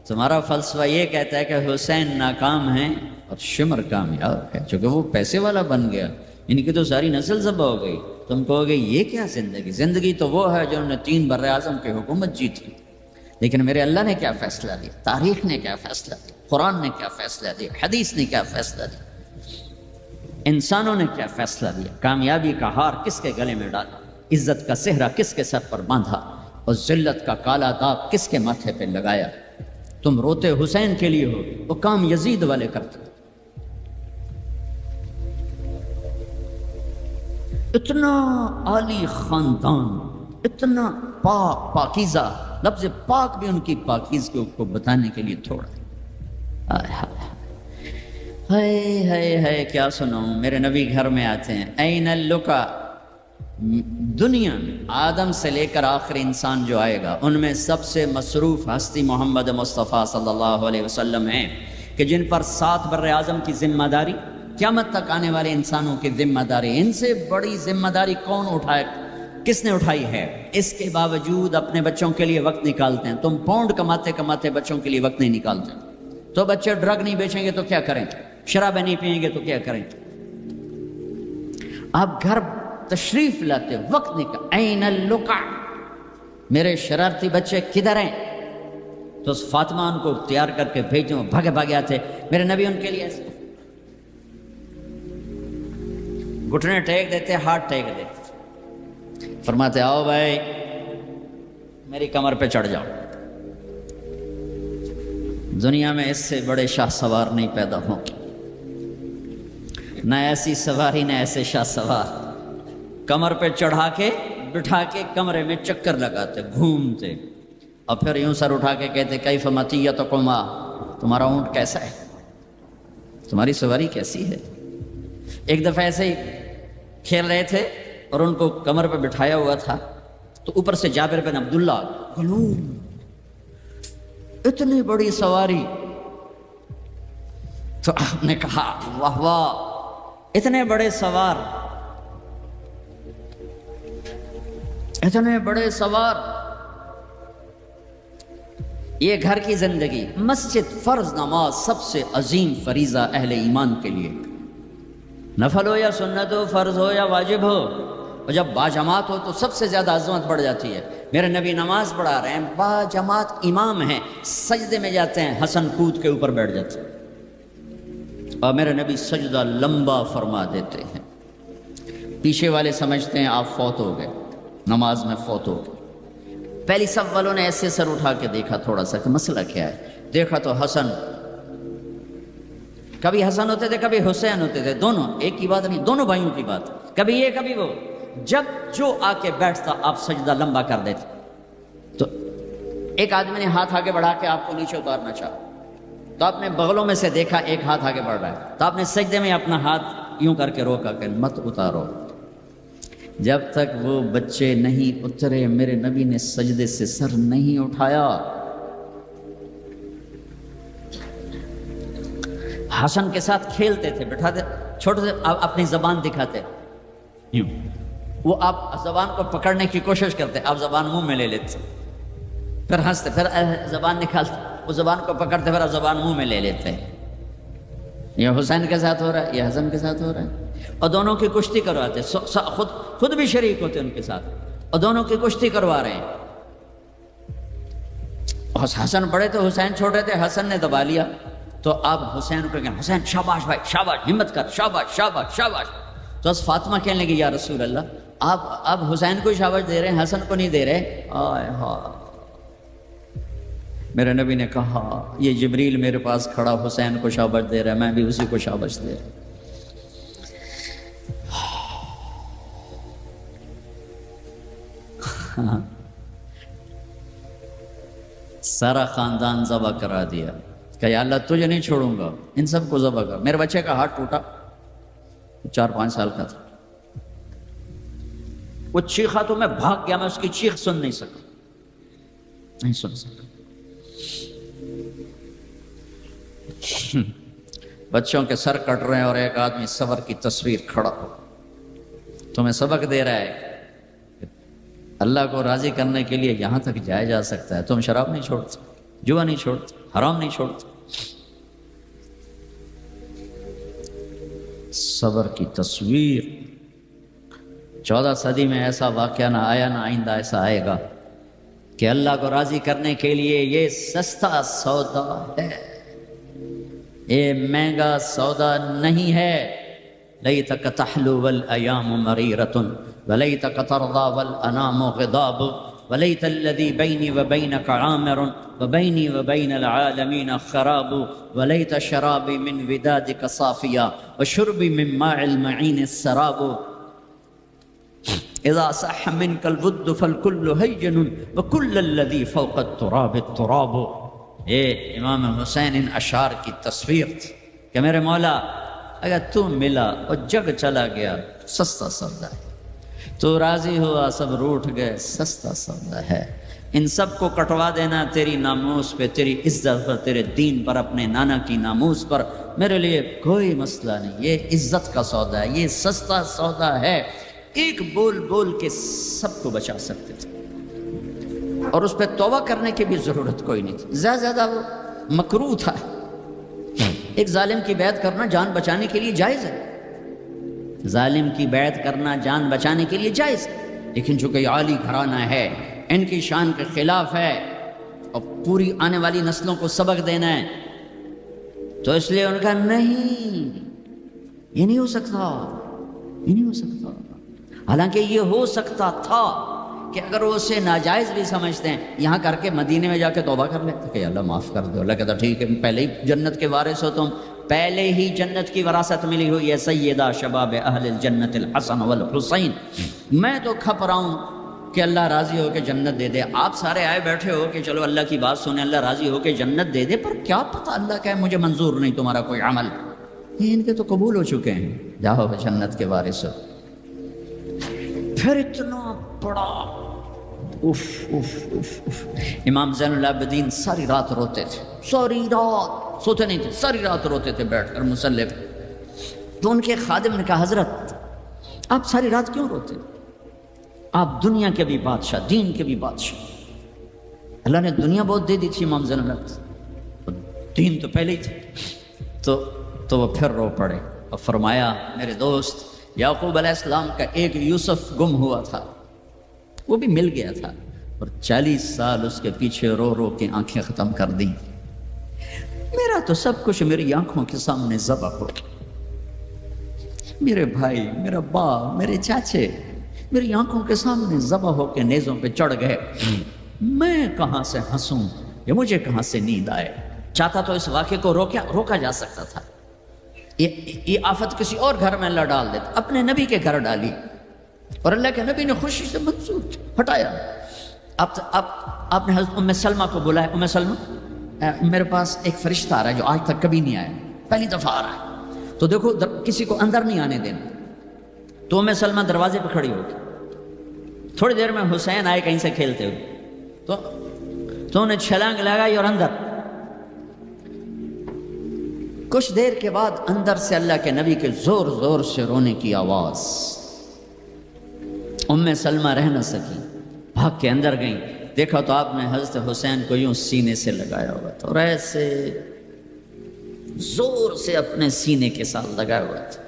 تمہارا فلسفہ یہ کہتا ہے کہ حسین ناکام ہیں اور شمر کامیاب ہے، چونکہ وہ پیسے والا بن گیا، ان کی تو ساری نسل ذبح ہو گئی۔ تم کہو گے یہ کیا زندگی؟ زندگی تو وہ ہے جنہوں نے 3 بر اعظم کی حکومت جیتی، لیکن میرے اللہ نے کیا فیصلہ دیا، تاریخ نے کیا فیصلہ دیا، قرآن نے کیا فیصلہ دیا، حدیث نے کیا فیصلہ دیا، انسانوں نے کیا فیصلہ دیا؟ کامیابی کا ہار کس کے گلے میں ڈالا، عزت کا صحرا کس کے سر پر باندھا، اور ذلت کا کالا داغ کس کے ماتھے پہ لگایا؟ تم روتے حسین کے لیے ہو، وہ کام یزید والے کرتے۔ اتنا عالی خاندان، اتنا پاک پاکیزہ، لفظ پاک بھی ان کی پاکیزگی کو بتانے کے لیے تھوڑا۔ ہائے کیا سناؤں، میرے نبی گھر میں آتے ہیں، این اللقا، دنیا میں آدم سے لے کر آخری انسان جو آئے گا ان میں سب سے مصروف ہستی محمد مصطفیٰ صلی اللہ علیہ وسلم ہیں، کہ جن پر 7 بر اعظم کی ذمہ داری، قیامت تک آنے والے انسانوں کی ذمہ داری، ان سے بڑی ذمہ داری کون اٹھائے، کس نے اٹھائی ہے؟ اس کے باوجود اپنے بچوں کے لیے وقت نکالتے ہیں۔ تم پاؤنڈ کماتے کماتے بچوں کے لیے وقت نہیں نکالتے، تو بچے ڈرگ نہیں بیچیں گے تو کیا کریں، شرابیں نہیں پئیں گے تو کیا کریں؟ آپ گھر تشریف لاتے، وقت نکال، این اللقا، میرے شرارتی بچے کدھر ہیں؟ تو اس فاطمہ ان کو تیار کر کے بھیجوں، بھاگے بھاگے آتے۔ میرے نبی ان کے لیے ایسے گھٹنے ٹیک دیتے، ہاتھ ٹیک دیتے، فرماتے آؤ بھائی میری کمر پہ چڑھ جاؤ۔ دنیا میں اس سے بڑے شاہ سوار نہیں پیدا ہوں، نہ ایسی سواری نہ ایسے شاہ سوار، کمر پہ چڑھا کے بٹھا کے کمرے میں چکر لگاتے، گھومتے، اور پھر یوں سر اٹھا کے کہتے کیف مطیتکما، تمہارا اونٹ کیسا ہے، تمہاری سواری کیسی ہے۔ ایک دفعہ ایسے ہی کھیل رہے تھے اور ان کو کمر پہ بٹھایا ہوا تھا، تو اوپر سے جابر بن عبداللہ غلوم، اتنی بڑی سواری، تو آپ نے کہا واہ واہ، اتنے بڑے سوار، اتنے بڑے سوار۔ یہ گھر کی زندگی، مسجد، فرض نماز سب سے عظیم فریضہ اہل ایمان کے لیے، نفل ہو یا سنت ہو، فرض ہو یا واجب ہو، اور جب باجماعت ہو تو سب سے زیادہ عظمت بڑھ جاتی ہے۔ میرے نبی نماز پڑھا رہے ہیں، باجماعت امام ہیں، سجدے میں جاتے ہیں، حسن کود کے اوپر بیٹھ جاتے ہیں، اور میرے نبی سجدہ لمبا فرما دیتے ہیں۔ پیچھے والے سمجھتے ہیں آپ فوت ہو گئے، نماز میں فوت ہو گئے۔ پہلی صف والوں نے ایسے سر اٹھا کے دیکھا تھوڑا سا کہ مسئلہ کیا ہے، دیکھا تو حسن، کبھی حسن ہوتے تھے کبھی حسین ہوتے تھے، دونوں ایک کی بات نہیں، دونوں بھائیوں کی بات، کبھی یہ کبھی وہ، جب جو آ کے بیٹھتا آپ سجدہ لمبا کر دیتے۔ تو ایک آدمی نے ہاتھ آگے بڑھا کے آپ کو نیچے اتارنا چاہا، تو آپ نے بغلوں میں سے دیکھا ایک ہاتھ آگے بڑھ رہا ہے، تو آپ نے سجدے میں اپنا ہاتھ یوں کر کے روکا کہ مت اتارو۔ جب تک وہ بچے نہیں اترے میرے نبی نے سجدے سے سر نہیں اٹھایا۔ حسن کے ساتھ کھیلتے تھے، بٹھاتے، چھوٹے سے اپنی زبان دکھاتے، یوں وہ آپ زبان کو پکڑنے کی کوشش کرتے، آپ زبان منہ میں لے لیتے، پھر ہنستے، پھر زبان نکالتے، وہ زبان کو پکڑتے، پھر آپ زبان منہ میں لے لیتے۔ یہ حسین کے ساتھ ہو رہا ہے، یہ حسن کے ساتھ ہو رہا ہے، اور دونوں کی کشتی کرواتے، خود بھی شریک ہوتے ان کے ساتھ، اور دونوں کی کشتی کروا رہے ہیں۔ حسن بڑے تھے، حسین چھوٹے تھے، حسن نے دبا لیا تو اب حسین کو کہیں حسین شاباش بھائی شاباش، ہمت کر، شاباش شاباش شاباش۔ تو اس فاطمہ کہنے لگی یا رسول اللہ آپ حسین کو شاباش دے رہے ہیں، حسن کو نہیں دے رہے۔ آئے ہاں، میرے نبی نے کہا یہ جبریل میرے پاس کھڑا حسین کو شاباش دے رہا ہے، میں بھی اسی کو شاباش دے رہا ہوں۔ سارا خاندان ذبح کرا دیا کہ یا اللہ تجھے نہیں چھوڑوں گا، ان سب کو ذبح کر۔ میرے بچے کا ہاتھ ٹوٹا، 4-5 سال کا تھا، وہ چیخا تو میں بھاگ گیا، میں اس کی چیخ سن نہیں سکا، نہیں سن سکا۔ بچوں کے سر کٹ رہے ہیں اور ایک آدمی صبر کی تصویر کھڑا ہو تمہیں سبق دے رہا ہے اللہ کو راضی کرنے کے لیے یہاں تک جایا جا سکتا ہے، تم شراب نہیں چھوڑتے، جوا نہیں چھوڑتے، حرام نہیں چھوڑتے۔ صبر کی تصویر، 14 صدی میں ایسا واقعہ نہ آیا، نہ آئندہ ایسا آئے گا کہ اللہ کو راضی کرنے کے لیے یہ سستا سودا ہے، یہ مہنگا سودا نہیں ہے۔ لیتک تحلو والایام مریرۃ ولیتک ترضی والانام غضاب ولیت الذی بینی وبینک عامر وبینی وبین العالمین خراب ولیت شرابی من ودادک صافیا وشربی من ماء المعین السراب اذا صح منک الود فالکل ہین وکل الذی فوق التراب التراب۔ یہ امام حسین ان اشعار کی تصویر تھی کہ میرے مولا اگر تو ملا اور جگ چلا گیا سستا سودا ہے، تو راضی ہوا سب روٹھ گئے سستا سودا ہے۔ ان سب کو کٹوا دینا تیری ناموس پہ، تیری عزت پر، تیرے دین پر، اپنے نانا کی ناموس پر میرے لیے کوئی مسئلہ نہیں، یہ عزت کا سودا ہے، یہ سستا سودا ہے۔ ایک بول بول کے سب کو بچا سکتے تھے اور اس پہ توبہ کرنے کی بھی ضرورت کوئی نہیں تھی، زیادہ وہ مکروہ تھا۔ ایک ظالم کی بیعت کرنا جان بچانے کے لیے جائز ہے، ظالم کی بیعت کرنا جان بچانے کے لیے جائز ہے، لیکن چونکہ یہ عالی گھرانہ ہے، ان کی شان کے خلاف ہے اور پوری آنے والی نسلوں کو سبق دینا ہے، تو اس لیے ان کا نہیں، یہ نہیں ہو سکتا، یہ نہیں ہو سکتا۔ حالانکہ یہ ہو سکتا تھا کہ اگر وہ اسے ناجائز بھی سمجھتے ہیں، یہاں کر کے مدینے میں جا کے توبہ کر لیتے کہ اللہ معاف کر دو۔ اللہ کہتا ٹھیک ہے، پہلے ہی جنت کے وارث ہو تم، پہلے ہی جنت کی وراثت ملی ہوئی ہے، سیدہ شباب اہل الجنت الحسن والحسین۔ میں تو کھپ رہا ہوں کہ اللہ راضی ہو کے جنت دے دے، آپ سارے آئے بیٹھے ہو کہ چلو اللہ کی بات سنیں، اللہ راضی ہو کے جنت دے دے، پر کیا پتہ اللہ کہے مجھے منظور نہیں تمہارا کوئی عمل، یہ ان کے تو قبول ہو چکے ہیں، جاؤ جنت کے وارث ہو۔ پھر اتنا بڑا اف اف اف اف۔ امام زین العابدین ساری رات روتے تھے، ساری رات سوتے نہیں تھے، ساری رات روتے تھے بیٹھ کر مصلی پہ۔ تو ان کے خادم نے کہا حضرت آپ ساری رات کیوں روتے؟ آپ دنیا کے بھی بادشاہ، دین کے بھی بادشاہ، اللہ نے دنیا بہت دے دی تھی امام زین العابدین، دین تو پہلے ہی تھے۔ تو وہ پھر رو پڑے اور فرمایا میرے دوست یعقوب علیہ السلام کا ایک یوسف گم ہوا تھا، وہ بھی مل گیا تھا، اور 40 سال اس کے پیچھے رو رو کے آنکھیں ختم کر دیں، میرا تو سب کچھ میری آنکھوں کے سامنے ذبح ہو گیا، میرے بھائی، میرا باپ، میرے چاچے میری آنکھوں کے سامنے ذبح ہو کے نیزوں پہ چڑھ گئے، میں کہاں سے ہنسوں یا مجھے کہاں سے نیند آئے؟ چاہتا تو اس واقعے کو روکا جا سکتا تھا، یہ آفت کسی اور گھر میں اللہ ڈال دیتا، اپنے نبی کے گھر ڈالی، اور اللہ کے نبی نے خوشی سے منظور ہٹایا۔ آپ نے حضرت ام سلمہ کو بلایا، ام سلمہ میرے پاس ایک فرشتہ آ رہا ہے جو آج تک کبھی نہیں آیا، پہلی دفعہ آ رہا ہے، تو دیکھو کسی کو اندر نہیں آنے دینا۔ تو ام سلمہ دروازے پہ کھڑی ہوگی، تھوڑی دیر میں حسین آئے کہیں سے کھیلتے ہوئے، تو انہیں چھلانگ لگائی اور اندر۔ کچھ دیر کے بعد اندر سے اللہ کے نبی کے زور زور سے رونے کی آواز، ام سلمہ رہ نہ سکی، بھاگ کے اندر گئیں، دیکھا تو آپ نے حضرت حسین کو یوں سینے سے لگایا ہوا تھا اور ایسے زور سے اپنے سینے کے ساتھ لگائے ہوئے تھے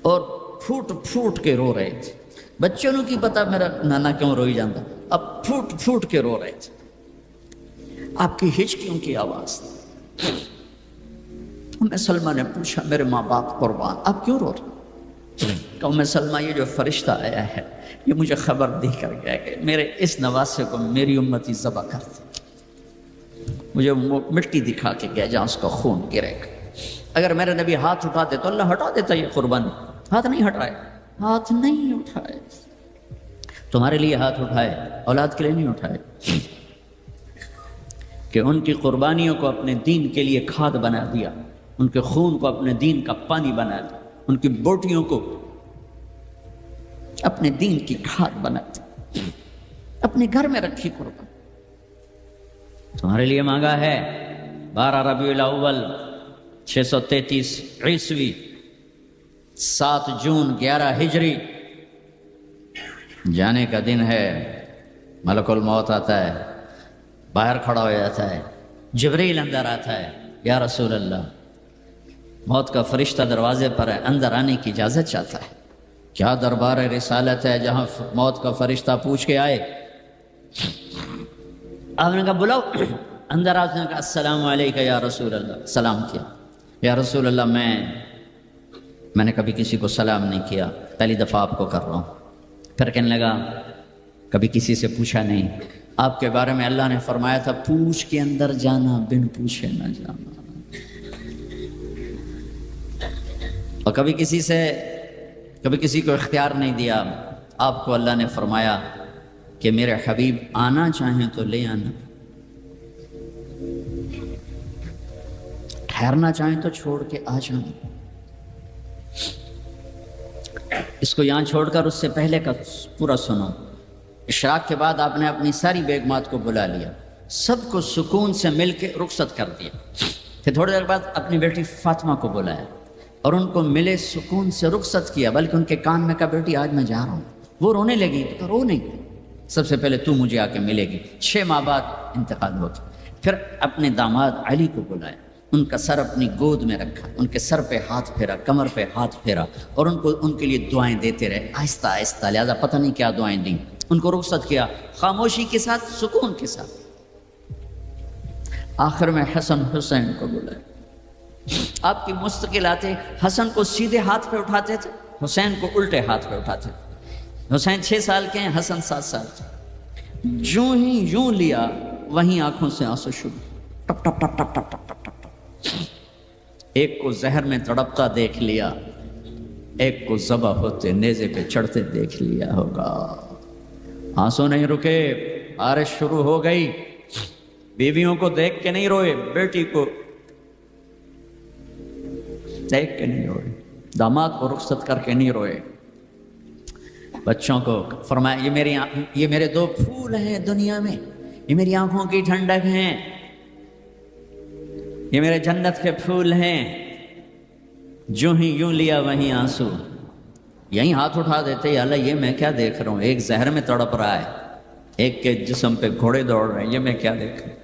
اور پھوٹ پھوٹ کے رو رہے تھے. بچوں کو کی پتا میرا نانا کیوں روئی جاتا, اب پھوٹ پھوٹ کے رو رہے تھے. آپ کی ہچکیوں کی آواز تھی. ام سلمہ نے پوچھا میرے ماں باپ قربان آپ کیوں رو رہے؟ کہ ام سلمہ یہ جو فرشتہ آیا ہے یہ مجھے خبر دے کر گیا کہ میرے اس نواسے کو میری امتی ذبح کر دے. مجھے مٹی دکھا کے گیا جہاں اس کا خون گرے گا. اگر میرے نبی ہاتھ اٹھاتے تو اللہ ہٹا دیتا یہ قربانی. ہاتھ نہیں ہٹائے, ہاتھ نہیں اٹھائے. تمہارے لیے ہاتھ اٹھائے, اولاد کے لیے نہیں اٹھائے کہ ان کی قربانیوں کو اپنے دین کے لیے کھاد بنا دیا, ان کے خون کو اپنے دین کا پانی بنا دیا, ان کی بوٹیوں کو اپنے دین کی کھاد بنا دی, اپنے گھر میں رکھی قربان. تمہارے لیے مانگا ہے 12 ربیع الاول 633 عیسوی 7 جون 11 ہجری جانے کا دن ہے. ملک الموت آتا ہے, باہر کھڑا ہو جاتا ہے, جبریل اندر آتا ہے, یا رسول اللہ موت کا فرشتہ دروازے پر ہے, اندر آنے کی اجازت چاہتا ہے. کیا دربار رسالت ہے جہاں موت کا فرشتہ پوچھ کے آئے؟ آپ نے کہا بلاؤ. اندر آپ نے کہا السلام علیکم یا رسول اللہ. سلام کیا. یا رسول اللہ میں نے کبھی کسی کو سلام نہیں کیا, پہلی دفعہ آپ کو کر رہا ہوں. پھر کہنے لگا کبھی کسی سے پوچھا نہیں. آپ کے بارے میں اللہ نے فرمایا تھا پوچھ کے اندر جانا, بن پوچھے نہ جانا. اور کبھی کسی کو اختیار نہیں دیا. آپ کو اللہ نے فرمایا کہ میرے حبیب آنا چاہیں تو لے آنا, ٹھہرنا چاہیں تو چھوڑ کے آ جانا. اس کو یہاں چھوڑ کر اس سے پہلے کا پورا سنو. اشراق کے بعد آپ نے اپنی ساری بیگمات کو بلا لیا, سب کو سکون سے مل کے رخصت کر دیا. پھر تھوڑی دیر بعد اپنی بیٹی فاطمہ کو بلایا اور ان کو ملے سکون سے رخصت کیا, بلکہ ان کے کان میں کہا بیٹی آج میں جا رہا ہوں. وہ رونے لگی تو رو نہیں, سب سے پہلے تو مجھے آ کے ملے گی. 6 ماہ بعد انتقال ہو گیا. پھر اپنے داماد علی کو بلایا, ان کا سر اپنی گود میں رکھا, ان کے سر پہ ہاتھ پھیرا, کمر پہ ہاتھ پھیرا اور ان کے لیے دعائیں دیتے رہے آہستہ آہستہ. لہذا پتہ نہیں کیا دعائیں دیں. ان کو رخصت کیا خاموشی کے ساتھ, سکون کے ساتھ. آخر میں حسن حسین کو بلایا. آپ کی مستقل آتے حسن کو سیدھے ہاتھ پہ اٹھاتے تھے, حسین کو الٹے ہاتھ پہ اٹھاتے تھے. حسین 6 سال کے ہیں, حسن 7 سال کے. جو ہی یوں لیا وہیں آنکھوں سے آنسو شروع, ٹپ ٹپ ٹپ ٹپ ٹپ ٹپ ٹپ ٹپ. ایک کو زہر میں تڑپتا دیکھ لیا, ایک کو ذبح ہوتے نیزے پہ چڑھتے دیکھ لیا ہوگا. آنسو نہیں رکے, بارش شروع ہو گئی. بیویوں کو دیکھ کے نہیں روئے, بیٹی کو دیکھ کے نہیں روئے, داماد کو رخصت کر کے نہیں روئے. بچوں کو فرمایا یہ میرے 2 پھول ہیں دنیا میں, یہ میری آنکھوں کی ٹھنڈک ہیں, یہ میرے جنت کے پھول ہیں. جو ہی یوں لیا وہیں آنسو. یہیں ہاتھ اٹھا دیتے, یا اللہ یہ میں کیا دیکھ رہا ہوں, ایک زہر میں تڑپ رہا ہے, ایک کے جسم پہ گھوڑے دوڑ رہے ہیں, یہ میں کیا دیکھ رہا ہوں.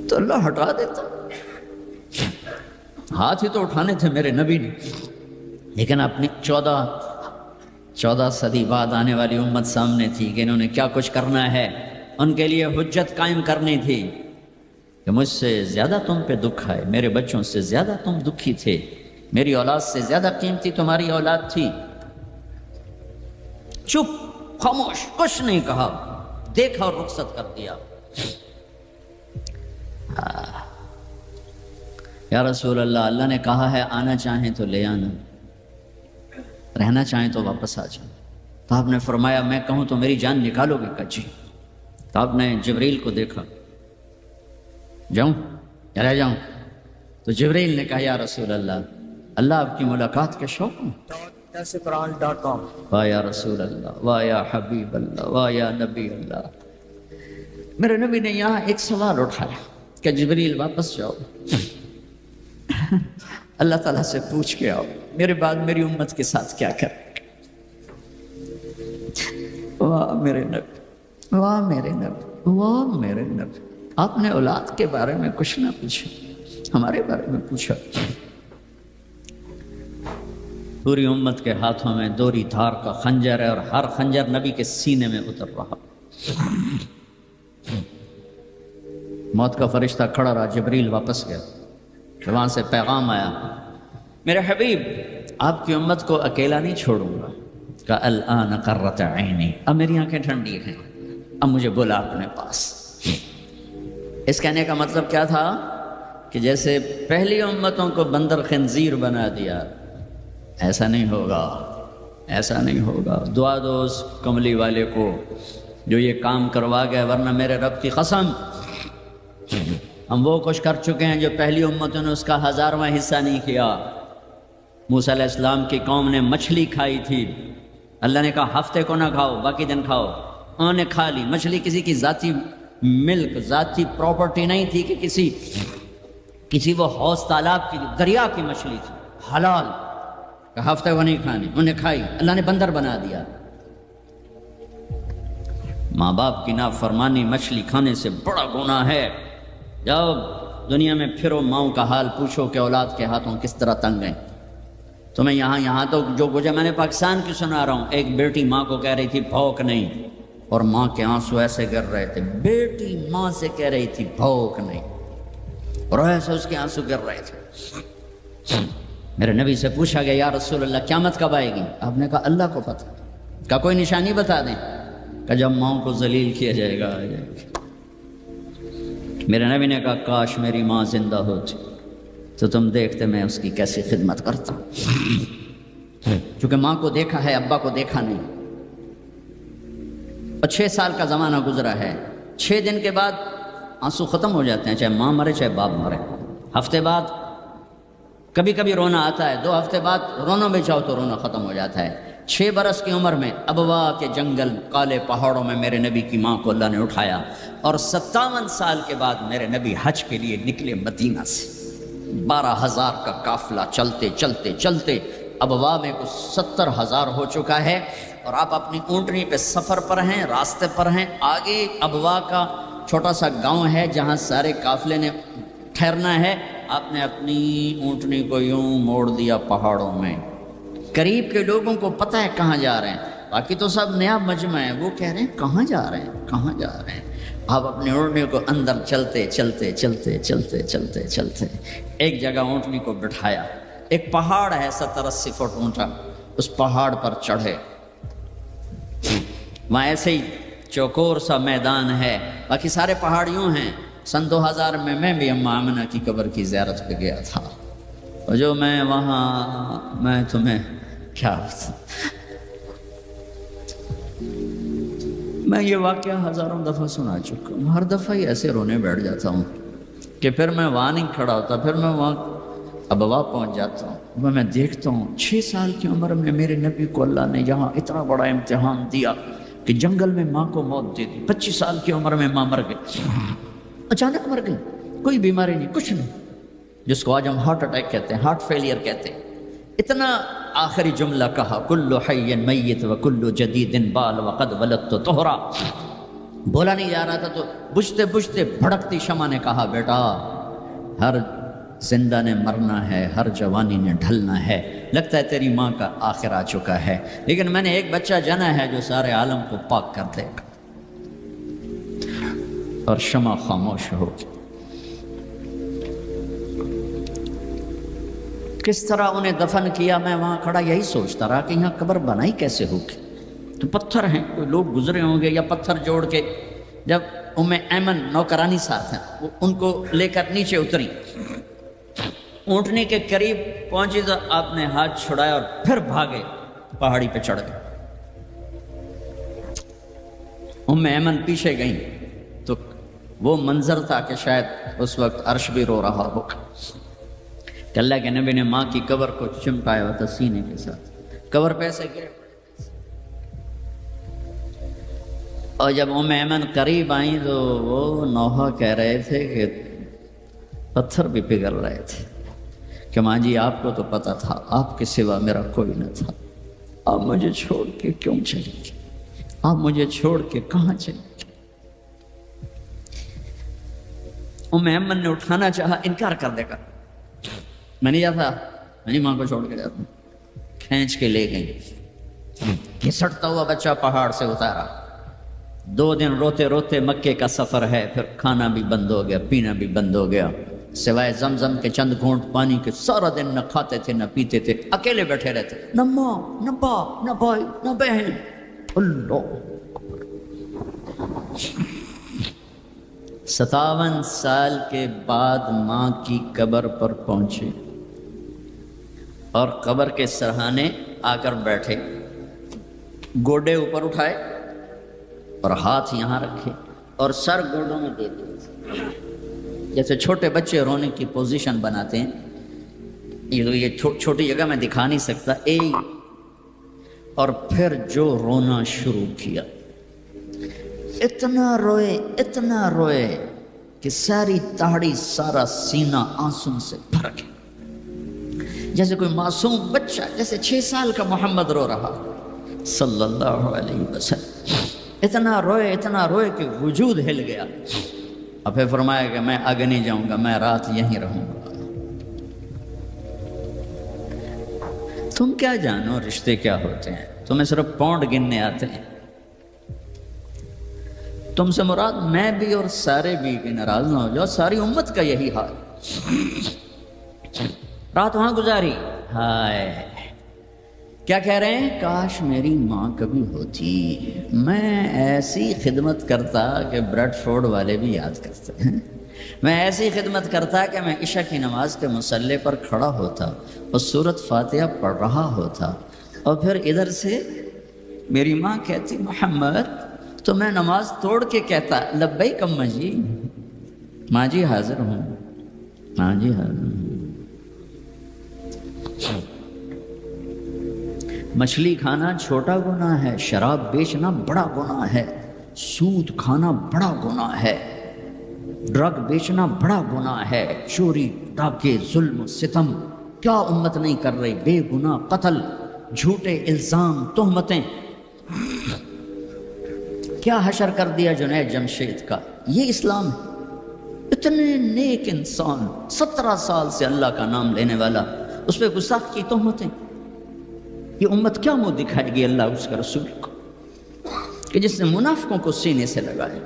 تو اللہ ہٹا دیتا. ہاتھ ہی تو اٹھانے تھے میرے نبی نے, لیکن اپنی 14 صدی بعد آنے والی امت سامنے تھی کہ انہوں نے کیا کچھ کرنا ہے. ان کے لیے حجت قائم کرنی تھی کہ مجھ سے زیادہ تم پہ دکھ ہے, میرے بچوں سے زیادہ تم دکھی تھے, میری اولاد سے زیادہ قیمتی تمہاری اولاد تھی. چپ, خاموش, کچھ نہیں کہا, دیکھا اور رخصت کر دیا. یا رسول اللہ, اللہ نے کہا ہے آنا چاہیں تو لے آنا, رہنا چاہیں تو واپس آ جاؤ. تو آپ نے فرمایا میں کہوں تو میری جان نکالو گے؟ کہا جی. تو آپ نے جبریل کو دیکھا, جاؤں یا رہ جاؤں؟ تو جبریل نے کہا یا رسول اللہ آپ کی ملاقات کے شوق میں. قرآن.com. واہ یا رسول اللہ, واہ یا حبیب اللہ, واہ یا نبی اللہ. میرے نبی نے یہاں ایک سوال اٹھایا کہ جبریل واپس جاؤ, اللہ تعالیٰ سے پوچھ کے آؤ میرے بعد میری امت کے ساتھ کیا کریں. واہ میرے نبی, واہ میرے نبی, واہ میرے نبی. آپ نے اولاد کے بارے میں کچھ نہ پوچھا, ہمارے بارے میں پوچھا۔ پوری امت کے ہاتھوں میں دوری دھار کا خنجر ہے اور ہر خنجر نبی کے سینے میں اتر رہا۔ موت کا فرشتہ کھڑا رہا، جبریل واپس گیا، وہاں سے پیغام آیا، میرے حبیب آپ کی امت کو اکیلا نہیں چھوڑوں گا۔ کہا الآن قرۃ عینی، اب میری آنکھیں ٹھنڈی ہیں، اب مجھے بلا اپنے پاس۔ اس کہنے کا مطلب کیا تھا کہ جیسے پہلی امتوں کو بندر خنزیر بنا دیا، ایسا نہیں ہوگا، ایسا نہیں ہوگا۔ دعا دو اس کملی والے کو جو یہ کام کروا گیا، ورنہ میرے رب کی قسم ہم وہ کچھ کر چکے ہیں جو پہلی امتوں نے اس کا 1000واں حصہ نہیں کیا۔ موسیٰ علیہ السلام کی قوم نے مچھلی کھائی تھی، اللہ نے کہا ہفتے کو نہ کھاؤ، باقی دن کھاؤ، انہوں نے کھا لی۔ مچھلی کسی کی ذاتی ملک، ذاتی پراپرٹی نہیں تھی کہ کسی وہ حوض تالاب کی، دریا کی مچھلی تھی، حلال، کہ ہفتے کو نہیں کھانی، انہوں نے کھائی، اللہ نے بندر بنا دیا۔ ماں باپ کی نافرمانی مچھلی کھانے سے بڑا گناہ ہے۔ جاؤ دنیا میں پھرو، ماؤں کا حال پوچھو کہ اولاد کے ہاتھوں کس طرح تنگ ہیں۔ تمہیں یہاں تو جو گزرا، میں نے پاکستان کی سنا رہا ہوں، ایک بیٹی ماں کو کہہ رہی تھی بھوک نہیں، اور ماں کے آنسو ایسے گر رہے تھے۔ بیٹی ماں سے کہہ رہی تھی بھوک نہیں، اور ایسے اس کے آنسو گر رہے تھے۔ میرے نبی سے پوچھا گیا یا رسول اللہ قیامت کب آئے گی؟ آپ نے کہا اللہ کو پتہ۔ کہا کوئی نشانی بتا دیں؟ کہ جب ماؤں کو ذلیل کیا جائے گا آ جائے گی۔ میرے نبی نے کہا کاش میری ماں زندہ ہوتی تو تم دیکھتے میں اس کی کیسی خدمت کرتا۔ چونکہ ماں کو دیکھا ہے، ابا کو دیکھا نہیں۔ اور 6 سال کا زمانہ گزرا ہے، 6 دن کے بعد آنسو ختم ہو جاتے ہیں، چاہے ماں مرے چاہے باپ مرے۔ ہفتے بعد کبھی کبھی رونا آتا ہے، 2 ہفتے بعد رونا بھی چاہو تو رونا ختم ہو جاتا ہے۔ 6 برس کی عمر میں ابوا کے جنگل کالے پہاڑوں میں میرے نبی کی ماں کو اللہ نے اٹھایا، اور 57 سال کے بعد میرے نبی حج کے لیے نکلے مدینہ سے۔ 12,000 کا قافلہ چلتے چلتے چلتے ابوا میں کچھ 70,000 ہو چکا ہے، اور آپ اپنی اونٹنی پہ سفر پر ہیں، راستے پر ہیں۔ آگے ابوا کا چھوٹا سا گاؤں ہے جہاں سارے قافلے نے ٹھہرنا ہے۔ آپ نے اپنی اونٹنی کو یوں موڑ دیا پہاڑوں میں۔ قریب کے لوگوں کو پتہ ہے کہاں جا رہے ہیں، باقی تو سب نیا مجمع ہے، وہ کہہ رہے ہیں کہاں جا رہے ہیں، کہاں جا رہے ہیں۔ آپ اپنی اونٹنی کو اندر چلتے چلتے چلتے چلتے چلتے چلتے ایک جگہ اونٹنی کو بٹھایا۔ ایک پہاڑ ہے 70-80 فٹ اونچا، اس پہاڑ پر چڑھے۔ وہاں ایسے ہی چوکور سا میدان ہے، باقی سارے پہاڑ یوں ہیں۔ سن 2000 میں بھی اماں آمنہ کی قبر کی زیارت پہ گیا تھا، اور جو میں تمہیں کیا میں یہ واقعہ ہزاروں دفعہ سنا چکا ہوں، ہر دفعہ ہی ایسے رونے بیٹھ جاتا ہوں کہ پھر میں وہاں نہیں کھڑا ہوتا، پھر میں وہاں ابوا پہنچ جاتا ہوں۔ میں دیکھتا ہوں 6 سال کی عمر میں میرے نبی کو اللہ نے یہاں اتنا بڑا امتحان دیا کہ جنگل میں ماں کو موت دے دی۔ 25 سال کی عمر میں ماں مر گئی، اچانک مر گئی، کوئی بیماری نہیں، کچھ نہیں، جس کو آج ہم ہارٹ اٹیک کہتے ہیں، ہارٹ فیلئر کہتے ہیں۔ اتنا آخری جملہ کہا کل حی میت و کل جدید بال وقد ولدت طہرا۔ بولا نہیں جا رہا تھا تو بجھتے بجھتے بھڑکتی شمع نے کہا بیٹا ہر زندہ نے مرنا ہے، ہر جوانی نے ڈھلنا ہے، لگتا ہے تیری ماں کا آخر آ چکا ہے، لیکن میں نے ایک بچہ جنا ہے جو سارے عالم کو پاک کر دے گا۔ اور شمع خاموش ہو گئی۔ کس طرح انہیں دفن کیا، میں وہاں کھڑا یہی سوچتا رہا کہ یہاں قبر بنائی کیسے ہوگی۔ تو پتھر ہیں، کوئی لوگ گزرے ہوں گے یا پتھر جوڑ کے۔ جب ایمن نوکرانی ساتھ ہیں، وہ ان کو لے کر نیچے اتری، اونٹنی کے قریب پہنچی تو آپ نے ہاتھ چھڑایا اور پھر بھاگے، پہاڑی پہ چڑھ گئے۔ ایمن پیچھے گئیں تو وہ منظر تھا کہ شاید اس وقت عرش بھی رو رہا ہوگا کہ اللہ کے نبی نے ماں کی قبر کو چمٹایا ہوا تھا سینے کے ساتھ، قبر پہ ایسے گرے۔ اور جب ایمن قریب آئیں تو وہ نوحہ کہہ رہے تھے کہ پتھر بھی پگھل رہے تھے کہ ماں جی آپ کو تو پتہ تھا آپ کے سوا میرا کوئی نہ تھا، آپ مجھے چھوڑ کے کیوں چلی گئی، آپ مجھے چھوڑ کے کہاں چلی گئی۔ ام ایمن نے اٹھانا چاہا، انکار کر دے کر میں نہیں جاتا، میں نہیں ماں کو چھوڑ کے جاتا. کھینچ کے لے گئی، گھسٹتا ہوا بچہ پہاڑ سے اتارا. 2 دن روتے روتے مکے کا سفر ہے، پھر کھانا بھی بند ہو گیا، پینا بھی بند ہو گیا، سوائے زمزم کے چند گھونٹ پانی کے سارا دن نہ کھاتے تھے نہ پیتے تھے، اکیلے بیٹھے رہتے، نہ ماں نہ باپ نہ بھائی نہ بہن. اللہ 57 سال کے بعد ماں کی قبر پر پہنچے اور قبر کے سرہانے آ کر بیٹھے، گوڈے اوپر اٹھائے اور ہاتھ یہاں رکھے اور سر گوڈوں میں دے دیے، جیسے چھوٹے بچے رونے کی پوزیشن بناتے ہیں. یہ چھوٹی جگہ میں دکھا نہیں سکتا. اور پھر جو رونا شروع کیا، اتنا روئے کہ ساری داڑھی سارا سینہ آنسوں سے بھر گیا، جیسے کوئی معصوم بچہ، جیسے 6 سال کا محمد رو رہا صلی اللہ علیہ وسلم. اتنا روئے کہ وجود ہل گیا. اور پھر فرمایا کہ میں آگے نہیں جاؤں گا، میں رات یہیں رہوں گا. تم کیا جانو رشتے کیا ہوتے ہیں، تمہیں صرف پاؤنڈ گننے آتے ہیں. تم سے مراد میں بھی اور سارے بھی، کہ ناراض نہ ہو جاؤ، ساری امت کا یہی حال. رات وہاں گزاری، ہائے کیا کہہ رہے ہیں، کاش میری ماں کبھی ہوتی، میں ایسی خدمت کرتا کہ بریڈ فورڈ والے بھی یاد کرتے ہیں، میں ایسی خدمت کرتا کہ میں عشاء کی نماز کے مصلے پر کھڑا ہوتا اور سورۃ فاتحہ پڑھ رہا ہوتا، اور پھر ادھر سے میری ماں کہتی محمد، تو میں نماز توڑ کے کہتا لبیک اماں جی، ماں جی حاضر ہوں، ماں جی حاضر ہوں. مچھلی کھانا چھوٹا گناہ ہے، شراب بیچنا بڑا گناہ ہے، سود کھانا بڑا گناہ ہے، ڈرگ بیچنا بڑا گناہ ہے، چوری ڈاکے ظلم ستم کیا امت نہیں کر رہی، بے گناہ قتل، جھوٹے الزام تہمتیں، کیا حشر کر دیا جنید جمشید کا. یہ اسلام ہے. اتنے نیک انسان، 17 سال سے اللہ کا نام لینے والا، اس پہ گستاخ کی تہمتیں. یہ امت کیا منہ دکھائے گی اللہ اس کا رسول کو، کہ جس نے منافقوں کو سینے سے لگائے،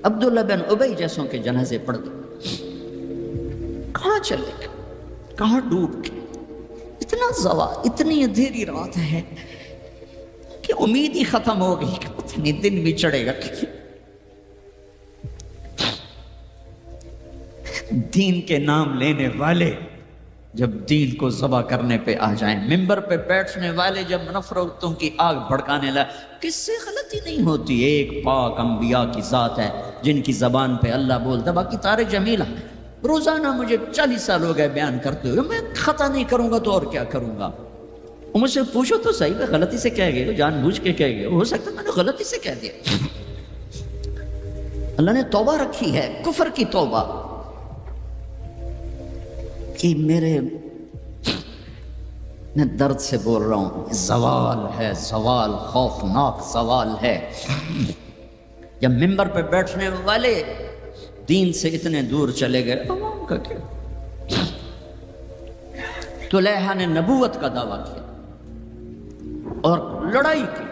عبداللہ بن ابی جیسوں کے جنازے پڑھ گئے. کہاں چلے گا، کہاں ڈوب کے، اتنا زوال، اتنی اندھیری رات ہے کہ امید ہی ختم ہو گئی کہ پتہ نہیں دن بھی چڑھے گا. دین کے نام لینے والے جب دین کو ذبح کرنے پہ آ جائیں، ممبر پہ بیٹھنے والے جب نفرتوں کی آگ بھڑکانے لائے، کس سے غلطی نہیں ہوتی. ایک پاک انبیاء کی ذات ہے جن کی زبان پہ اللہ بولتا. باقی طارق جمیلہ روزانہ مجھے 40 سال ہو گئے بیان کرتے ہوئے، میں خطا نہیں کروں گا تو اور کیا کروں گا. مجھ سے پوچھو تو صحیح، میں غلطی سے کہہ گئے، جان بوجھ کے کہہ گئے، ہو سکتا میں نے غلطی سے کہہ دیا. اللہ نے توبہ رکھی ہے، کفر کی توبہ، کہ میرے میں درد سے بول رہا ہوں، زوال ہے، زوال خوفناک زوال ہے. جب ممبر پہ بیٹھنے والے دین سے اتنے دور چلے گئے، عوام کا کیا. طلحہ نے نبوت کا دعویٰ کیا اور لڑائی کی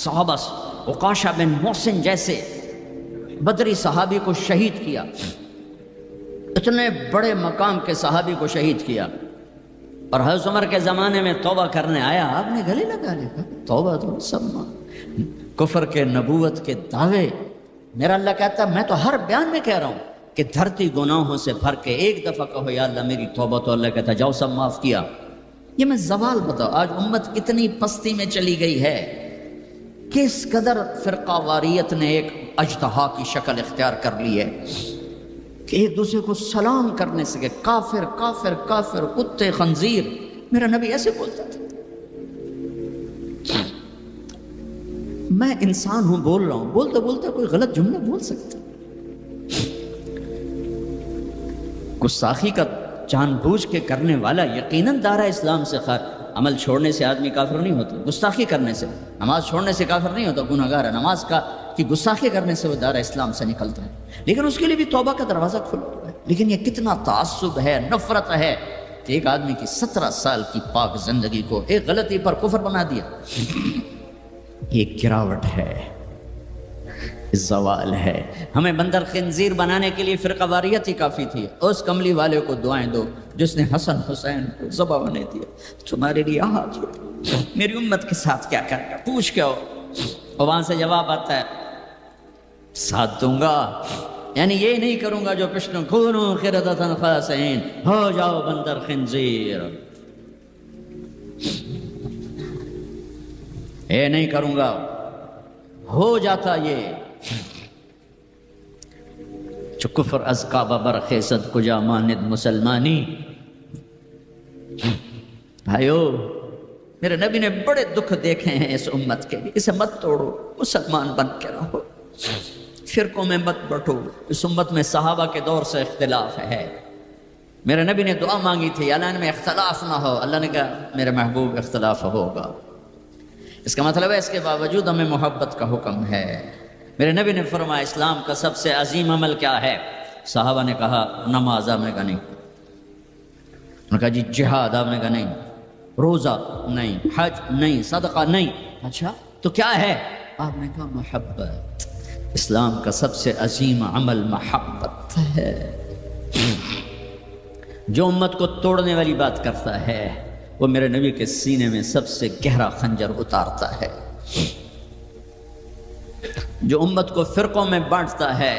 صحابہ سے، عکاشہ بن محسن جیسے بدری صحابی کو شہید کیا، اتنے بڑے مقام کے صحابی کو شہید کیا. اور حضرت عمر کے زمانے میں توبہ کرنے آیا، آپ نے گلے لگا لیا، توبہ تو سب کفر کے نبوت کے دعوے. میرا اللہ کہتا ہے میں تو ہر بیان میں کہہ رہا ہوں کہ دھرتی گناہوں سے بھر کے ایک دفعہ کہو یا اللہ میری توبہ، تو اللہ کہتا ہے جاؤ سب معاف کیا. یہ میں زوال بتاؤ، آج امت کتنی پستی میں چلی گئی ہے، کس قدر فرقہ واریت نے ایک اجتہا کی شکل اختیار کر لی ہے کہ ایک دوسرے کو سلام کرنے سے کہ کافر کافر کافر، کتے خنزیر. میرا نبی ایسے بولتا تھا. میں انسان ہوں، بول رہا ہوں، بولتے بولتے کوئی غلط جملہ بول سکتا. گستاخی کا جان بوجھ کے کرنے والا یقیناً دارہ اسلام سے خار. عمل چھوڑنے سے آدمی کافر نہیں ہوتا، گستاخی کرنے سے، نماز چھوڑنے سے کافر نہیں ہوتا، گناہگار ہے. نماز کا کہ گستاخی کرنے سے وہ دار اسلام سے نکلتا ہے، لیکن اس کے لیے بھی توبہ کا دروازہ کھلا ہوا ہے۔ لیکن یہ کتنا تعصب ہے، نفرت ہے کہ ایک آدمی کی 17 سال کی پاک زندگی کو ایک غلطی پر کفر بنا دیا۔ یہ گراوٹ ہے، زوال ہے۔ ہمیں بندر خنزیر بنانے کے لیے فرقہ واریت ہی کافی تھی۔ اس کملی والے کو دعائیں دو جس نے حسن حسین کو ذبح ہونے دیا، تمہارے لیے آج میری امت کے ساتھ کیا کرے گا، پوچھ کے اور وہاں سے جواب آتا ہے ساتھ دوں گا، یعنی یہ نہیں کروں گا جو پشتوں کونوا قردۃ خاسئین، ہو جاؤ بندر خنزیر، یہ نہیں کروں گا۔ ہو جاتا یہ چو کفر از کعبہ برخیزد کجا ماند مسلمانی۔ بھائیو، میرے نبی نے بڑے دکھ دیکھے ہیں اس امت کے لیے، اسے مت توڑو، مسلمان بن کے رہو، فرقوں میں مت بٹو۔ اس امت میں صحابہ کے دور سے اختلاف ہے، میرے نبی نے دعا مانگی تھی اللہ ان میں اختلاف نہ ہو، اللہ نے کہا میرے محبوب اختلاف ہوگا۔ اس کا مطلب ہے اس کے باوجود ہمیں محبت کا حکم ہے۔ میرے نبی نے فرمایا اسلام کا سب سے عظیم عمل کیا ہے؟ صحابہ نے کہا نماز، آپ نے کہا نہیں، انہوں نے کہا جی جہاد، آپ نے کہا نہیں، روزہ نہیں، حج نہیں، صدقہ نہیں، اچھا تو کیا ہے؟ آپ نے کہا محبت۔ اسلام کا سب سے عظیم عمل محبت ہے۔ جو امت کو توڑنے والی بات کرتا ہے وہ میرے نبی کے سینے میں سب سے گہرا خنجر اتارتا ہے۔ جو امت کو فرقوں میں بانٹتا ہے،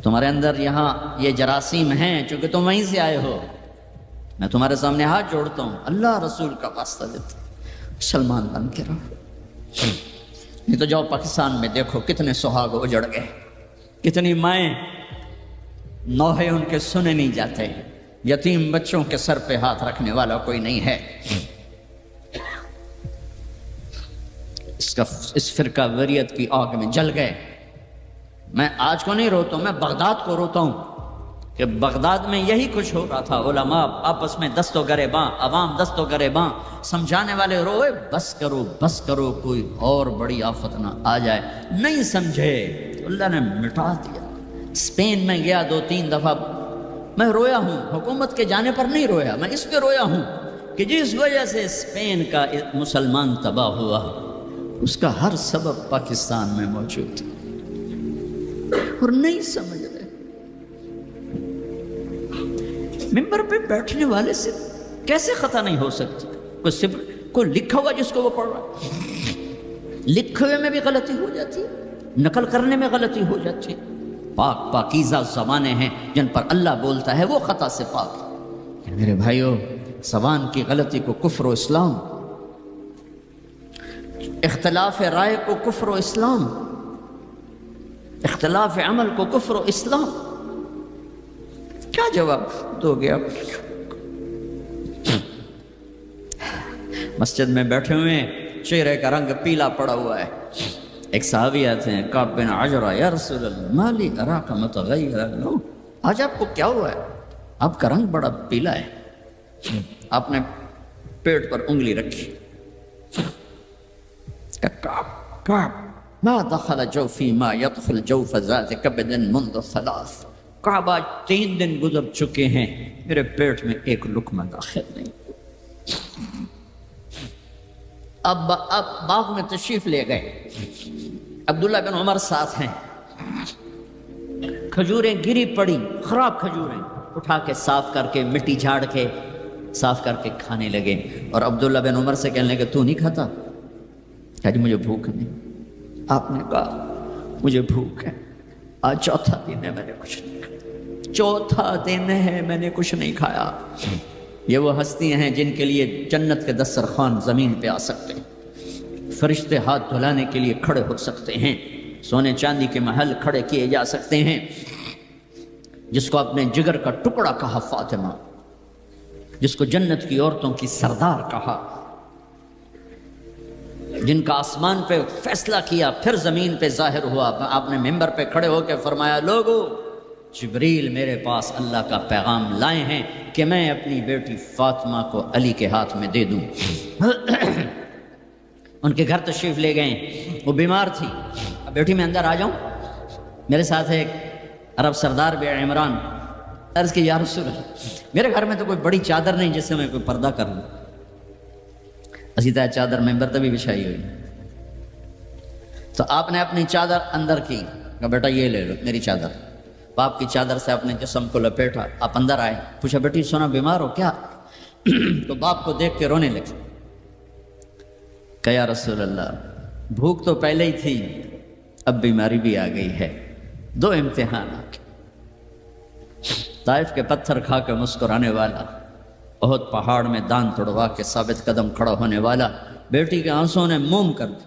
تمہارے اندر یہاں یہ جراثیم ہیں چونکہ تم وہیں سے آئے ہو، میں تمہارے سامنے ہاتھ جوڑتا ہوں، اللہ رسول کا واسطہ دیتا ہوں، مسلمان بن کے رہو۔ نہیں تو جاؤ پاکستان میں دیکھو کتنے سہاگ اجڑ گئے، کتنی مائیں نوحے ان کے سنے نہیں جاتے، یتیم بچوں کے سر پہ ہاتھ رکھنے والا کوئی نہیں ہے۔ اس فرقہ وریت کی آگ میں جل گئے۔ میں آج کو نہیں روتا ہوں، میں بغداد کو روتا ہوں کہ بغداد میں یہی کچھ ہو رہا تھا، علماء آپس میں دست و گریباں، عوام دست و گریباں، سمجھانے والے روئے بس کرو بس کرو، کوئی اور بڑی آفت نہ آ جائے، نہیں سمجھے اللہ نے مٹا دیا۔ اسپین میں گیا 2-3 دفعہ، میں رویا ہوں، حکومت کے جانے پر نہیں رویا، میں اس پہ رویا ہوں کہ جس وجہ سے اسپین کا مسلمان تباہ ہوا اس کا ہر سبب پاکستان میں موجود ہے، اور نہیں سمجھ رہے۔ ممبر پہ بیٹھنے والے سے کیسے خطا نہیں ہو سکتی؟ کوئی لکھا ہوا جس کو وہ پڑھ رہا ہے، لکھے ہوئے میں بھی غلطی ہو جاتی ہے، نقل کرنے میں غلطی ہو جاتی ہے۔ پاکیزہ زبانیں ہیں جن پر اللہ بولتا ہے وہ خطا سے پاک ہے۔ میرے بھائیو، زبان کی غلطی کو کفر و اسلام، اختلاف رائے کو کفر و اسلام، اختلاف عمل کو کفر و اسلام، کیا جواب دو گے آپ؟ مسجد میں بیٹھے ہوئے ہیں، چہرے کا رنگ پیلا پڑا ہوا ہے، ایک صحابی آتے ہیں کعب بن عجرہ، یا رسول اللہ ما لی اراک متغیرا، آج آپ کو کیا ہوا ہے؟ آپ کا رنگ بڑا پیلا ہے۔ آپ نے پیٹ پر انگلی رکھی، کعب ما دخل جوفی ما يدخل جوف ذات کبد منذ 3، کعب آج 3 دن گزر چکے ہیں میرے پیٹ میں ایک لقمہ داخل نہیں۔ اب باغ میں تشریف لے گئے، عبداللہ بن عمر ساتھ ہیں، کھجوریں گری پڑی، خراب کھجوریں اٹھا کے صاف کر کے مٹی جھاڑ کے صاف کر کے کھانے لگے، اور عبداللہ بن عمر سے کہنے لگے تو نہیں کھاتا؟ کہا جی مجھے بھوک نہیں۔ آپ نے کہا مجھے بھوک ہے، آج چوتھا دن ہے میں نے کچھ نہیں کھایا، چوتھا دن ہے میں نے کچھ نہیں کھایا۔ یہ وہ ہستیاں ہیں جن کے لیے جنت کے دسترخوان زمین پہ آ سکتے ہیں، فرشتے ہاتھ دھلانے کے لیے کھڑے ہو سکتے ہیں، سونے چاندی کے محل کھڑے کیے جا سکتے ہیں۔ جس کو اپنے جگر کا ٹکڑا کہا فاطمہ، جس کو جنت کی عورتوں کی سردار کہا، جن کا آسمان پہ فیصلہ کیا پھر زمین پہ ظاہر ہوا۔ آپ نے ممبر پہ کھڑے ہو کے فرمایا لوگو، جبریل میرے پاس اللہ کا پیغام لائے ہیں کہ میں اپنی بیٹی فاطمہ کو علی کے ہاتھ میں دے دوں۔ ان کے گھر تشریف لے گئے، وہ بیمار تھی. اب بیٹی میں اندر آ جاؤں، میرے ساتھ ایک عرب سردار بھی عمران. عرض کی یا رسول اللہ، میرے گھر میں تو کوئی بڑی چادر نہیں جس سے میں کوئی پردہ کر لوں. اسی طرح چادر ممبر تبھی بچھائی ہوئی، تو آپ نے اپنی چادر اندر کی، کہا بیٹا یہ لے لو میری چادر. باپ کی چادر سے اپنے جسم کو لپیٹا، آپ اندر آئے، پوچھا بیٹی سونا بیمار ہو کیا؟ تو باپ کو دیکھ کے رونے لگے. کہا یا رسول اللہ، بھوک تو پہلے ہی تھی، اب بیماری بھی آ گئی ہے، دو امتحانات. طائف کے پتھر کھا کے مسکرانے والا، احد پہاڑ میں دان توڑوا کے ثابت قدم کھڑا ہونے والا، بیٹی کے آنسوں نے موم کر دی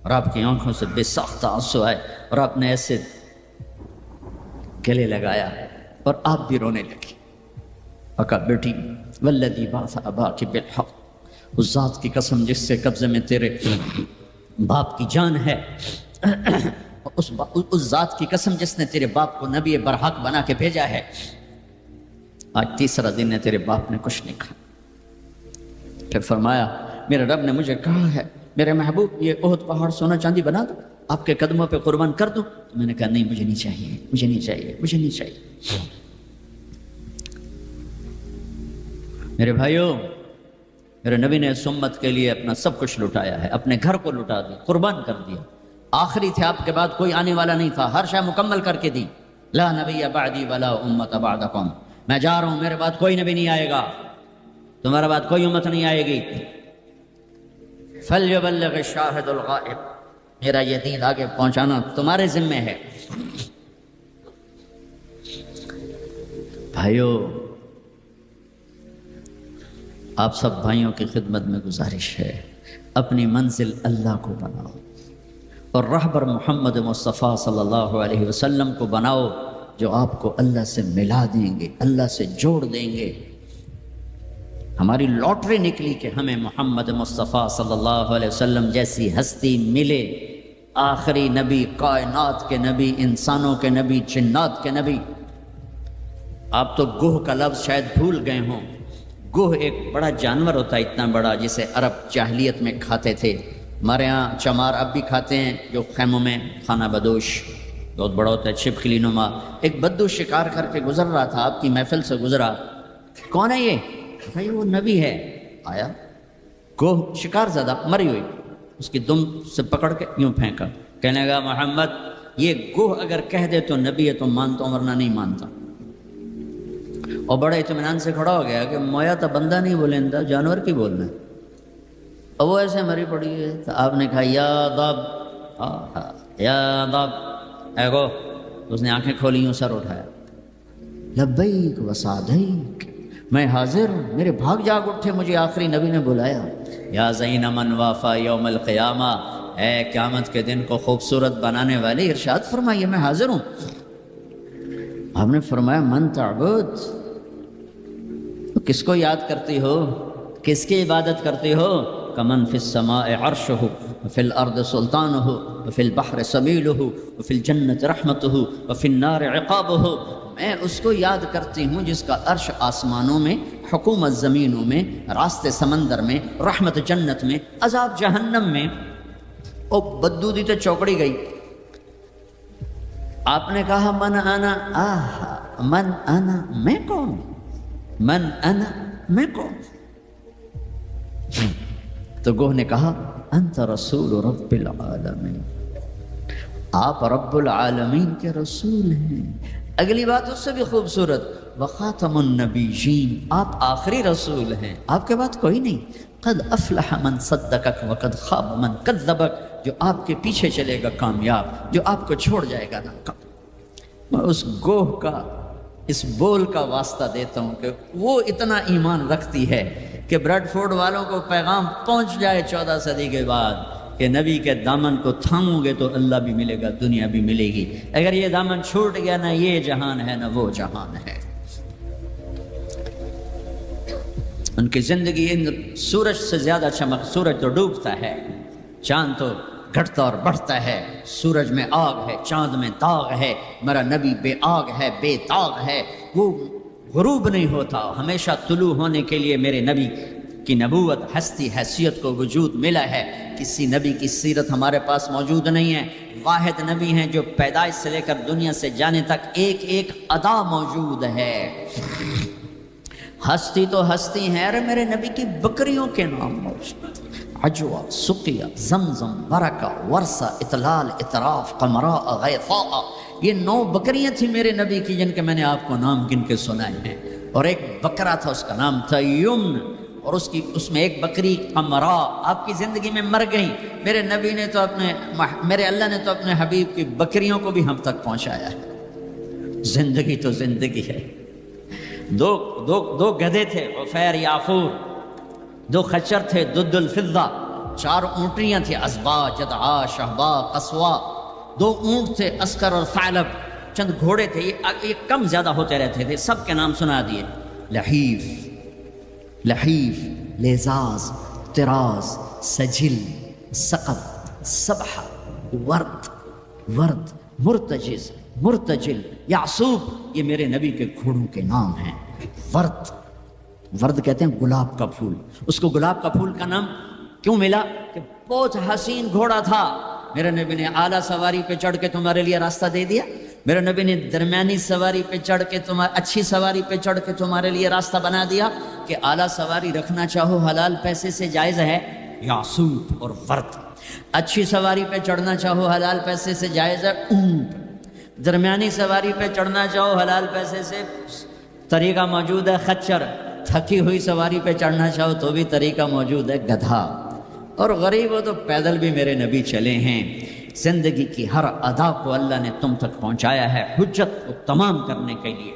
اور آپ کی آنکھوں سے بے ساختہ آنسو آئے اور آپ نے ایسے گلے لگایا اور آپ بھی رونے لگی. اور کہا بیٹی والذی بعث اباک بالحق، اس ذات کی قسم جس سے قبضے میں تیرے باپ کی جان ہے، اس ذات کی قسم جس نے تیرے باپ کو نبی برحق بنا کے بھیجا ہے، آج تیسرا دن ہے تیرے باپ نے کچھ نہیں کھا. پھر فرمایا میرے رب نے مجھے کہا ہے میرے محبوب یہ احد پہاڑ سونا چاندی بنا دو، آپ کے قدموں پہ قربان کر دوں. تو میں نے کہا نہیں، مجھے نہیں چاہیے، مجھے نہیں چاہیے، مجھے نہیں چاہیے. میرے بھائیوں، میرے نبی نے اس امت کے لیے اپنا سب کچھ لٹایا ہے، اپنے گھر کو لٹا دیا، قربان کر دیا. آخری تھے، آپ کے بعد کوئی آنے والا نہیں تھا، ہر شے مکمل کر کے دی. لا نبی بعدی ولا امت بعدکم، میں جا رہا ہوں، میرے بعد کوئی نبی نہیں آئے گا، تمہارے بعد کوئی امت نہیں آئے گی. فلیبلغ الشاہد الغائب، میرا یہ دین آگے پہنچانا تمہارے ذمہ ہے. بھائیو، آپ سب بھائیوں کی خدمت میں گزارش ہے، اپنی منزل اللہ کو بناؤ اور رہبر محمد مصطفیٰ صلی اللہ علیہ وسلم کو بناؤ، جو آپ کو اللہ سے ملا دیں گے، اللہ سے جوڑ دیں گے. ہماری لاٹری نکلی کہ ہمیں محمد مصطفیٰ صلی اللہ علیہ وسلم جیسی ہستی ملے، آخری نبی، کائنات کے نبی، انسانوں کے نبی، جنات کے نبی. آپ تو گوہ کا لفظ شاید بھول گئے ہوں. گوہ ایک بڑا جانور ہوتا ہے، اتنا بڑا، جسے عرب جاہلیت میں کھاتے تھے. ہمارے ہاں چمار اب بھی کھاتے ہیں، جو خیموں میں خانہ بدوش بہت بڑا ہوتا ہے، چھپکلی نما. ایک بدو شکار کر کے گزر رہا تھا، آپ کی محفل سے گزرا. کون ہے یہ؟ بھائی وہ نبی ہے. آیا گوہ شکار زدہ مری ہوئی، اس کی دم سے پکڑ کے یوں پھینکا، کہنے لگا محمد یہ گوہ اگر کہہ دے تو نبی ہے تو مانتا ہوں، ورنہ نہیں مانتا. اور بڑے اطمینان سے کھڑا ہو گیا کہ مویا تو بندہ نہیں بولیں، جانور کی بولنا ہے. اور وہ ایسے مری پڑی ہے. تو آپ نے کہا یا ضب یا ضب، اے گو. اس نے آنکھیں کھولی، یوں سر اٹھایا، لبیک وسعدیک، میں حاضر ہوں. میرے بھاگ جاگ اٹھے، مجھے آخری نبی نے بلایا. یا زین من وافا یوم القیامہ، اے قیامت کے دن کو خوبصورت بنانے والے، ارشاد فرمائیے میں حاضر ہوں. آپ نے فرمایا من تعبد، تو کس کو یاد کرتی ہو، کس کی عبادت کرتی ہو؟ کمن فی السماء عرشہ وفی الارض سلطانہ وفی البحر سبیلہ وفی الجنت رحمتہ وفی النار عقابہ. میں اس کو یاد کرتی ہوں جس کا عرش آسمانوں میں، حکومت زمینوں میں، راستے سمندر میں، رحمت جنت میں، عذاب جہنم میں. او بدو دی تو چوکڑی گئی. آپ نے کہا من انا، من انا، میں کون؟ من انا، میں کون؟ تو گوہ نے کہا انت رسول رب العالمین، آپ رب العالمین کے رسول ہیں. اگلی بات اس سے بھی خوبصورت، وخاتم النبیین، آپ آخری رسول ہیں، آپ کے بعد کوئی نہیں. قد افلح من صدقک وقد خاب من کذبک، جو آپ کے پیچھے چلے گا کامیاب، جو آپ کو چھوڑ جائے گا ناکام. میں اس گوہ کا، اس بول کا واسطہ دیتا ہوں کہ وہ اتنا ایمان رکھتی ہے کہ بریڈ فورڈ والوں کو پیغام پہنچ جائے 14 صدی کے بعد کہ نبی کے دامن کو تھامو گے تو اللہ بھی ملے گا، دنیا بھی ملے گی. اگر یہ دامن چھوٹ گیا، نہ یہ جہان ہے نہ وہ جہان ہے. ان کی زندگی سورج سے زیادہ چمک، سورج تو ڈوبتا ہے، چاند تو گھٹتا اور بڑھتا ہے. سورج میں آگ ہے، چاند میں داغ ہے. میرا نبی بے آگ ہے، بے داغ ہے، وہ غروب نہیں ہوتا، ہمیشہ طلوع ہونے کے لیے میرے نبی کی نبوت، ہستی، حیثیت کو وجود ملا ہے۔ کسی نبی کی سیرت ہمارے پاس موجود نہیں ہے۔ واحد نبی ہیں جو پیدائش سے لے کر دنیا سے جانے تک ایک ایک ادا موجود ہے۔ ہستی تو ہستی ہے، ارے میرے نبی کی بکریوں کے نام موجود، عجوہ، سقیہ، زمزم، برکہ، ورثہ، اطلال، اطراف، قمراء، غیثاء، یہ 9 بکریاں تھیں میرے نبی کی جن کے میں نے آپ کو نام گن کے سنائے ہیں۔ اور ایک بکرا تھا، اس کا نام تھا یمن، اور اس میں ایک بکری قمراء آپ کی زندگی میں مر گئی۔ میرے نبی نے تو میرے اللہ نے تو اپنے حبیب کی بکریوں کو بھی ہم تک پہنچایا ہے۔ زندگی تو زندگی ہے۔ دو گدھے تھے، عفیر، یافور، 2 خچر تھے، دد الفضہ، 4 اونٹنیاں تھیں، ازبا، جدعا، شہبا، قصوا، 2 اونٹ تھے، اسکر اور ثعلب، چند گھوڑے تھے، یہ کم زیادہ ہوتے رہتے تھے، سب کے نام سنا دیے۔ لحیف، لیزاز، طراز، سجل، سقب، سبح، ورد، مرتجل، یعصوب، یہ میرے نبی کے گھوڑوں کے نام ہیں۔ ورد کہتے ہیں گلاب کا پھول۔ اس کو گلاب کا پھول کا نام کیوں ملا؟ کہ بہت حسین گھوڑا تھا۔ میرے نبی نے اعلیٰ سواری پہ چڑھ کے تمہارے لیے راستہ دے دیا، میرے نبی نے درمیانی سواری پہ چڑھ کے اچھی سواری پہ چڑھ کے تمہارے لیے راستہ بنا دیا کہ اعلیٰ سواری رکھنا چاہو حلال پیسے سے جائز ہے، یعصوب اور ورد۔ اچھی سواری پہ چڑھنا چاہو حلال پیسے سے جائز ہے، اونٹ۔ درمیانی سواری پہ چڑھنا چاہو حلال پیسے سے طریقہ موجود ہے، خچر۔ تھکی ہوئی سواری پہ چڑھنا چاہو تو بھی طریقہ موجود ہے، گدھا۔ اور غریب ہو تو پیدل بھی میرے نبی چلے ہیں۔ زندگی کی ہر ادا کو اللہ نے تم تک پہنچایا ہے حجت کو تمام کرنے کے لیے۔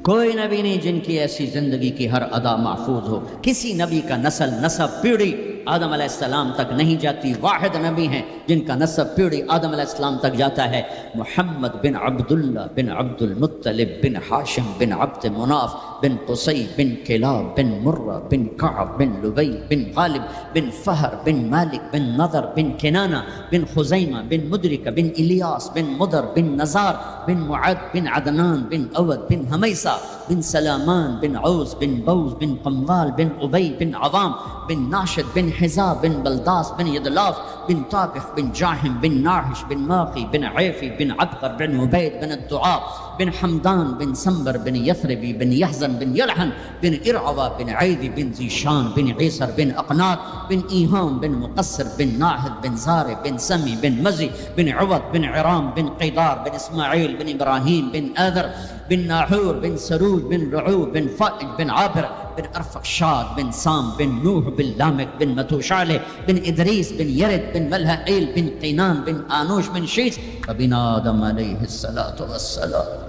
کوئی نبی نہیں جن کی ایسی زندگی کی ہر ادا محفوظ ہو۔ کسی نبی کا نسب پیڑھی آدم علیہ السلام تک نہیں جاتی۔ واحد نبی ہیں جن کا نسب پیڑھی آدم علیہ السلام تک جاتا ہے، محمد بن عبداللہ بن عبد المطلب بن ہاشم بن عبد مناف بن قصی بن کلاب بن مرہ بن کعب بن لبی بن غالب بن فہر بن مالک بن نضر بن کنانہ بن خزیمہ بن مدرکہ بن الیاس بن مدر بن نزار بن معد بن عدنان بن اود بن حمیسہ بن سلامان بن عوز بن بوز بن قموال بن عبی بن عوام بن ناشد بن حزاب بن بلداس بن یدلاف بن طابخ بن جاہم بن ناحش بن ماقی بن عیفی بن عبقر بن عبید بن الدعاء بن حمدان بن سنبر بن یثربی بن یحزن بن یلحن بن ارعوا بن عیدی بن ذیشان بن عیسر بن اقناط بن ایہام بن مقصر بن ناہد بن زارع بن سمی بن مزی بن عوض بن عرام بن قیدار بن اسماعیل بن ابراہیم بن آذر بن ناحور بن سروج بن رعوب بن فائج بن عابر بن ارفقشاد بن سام بن نوح بن لامک بن متوشالح بن ادریس بن یرد بن ملہائیل بن قینان بن آنوش بن شیس وبن آدم علیہ السلام۔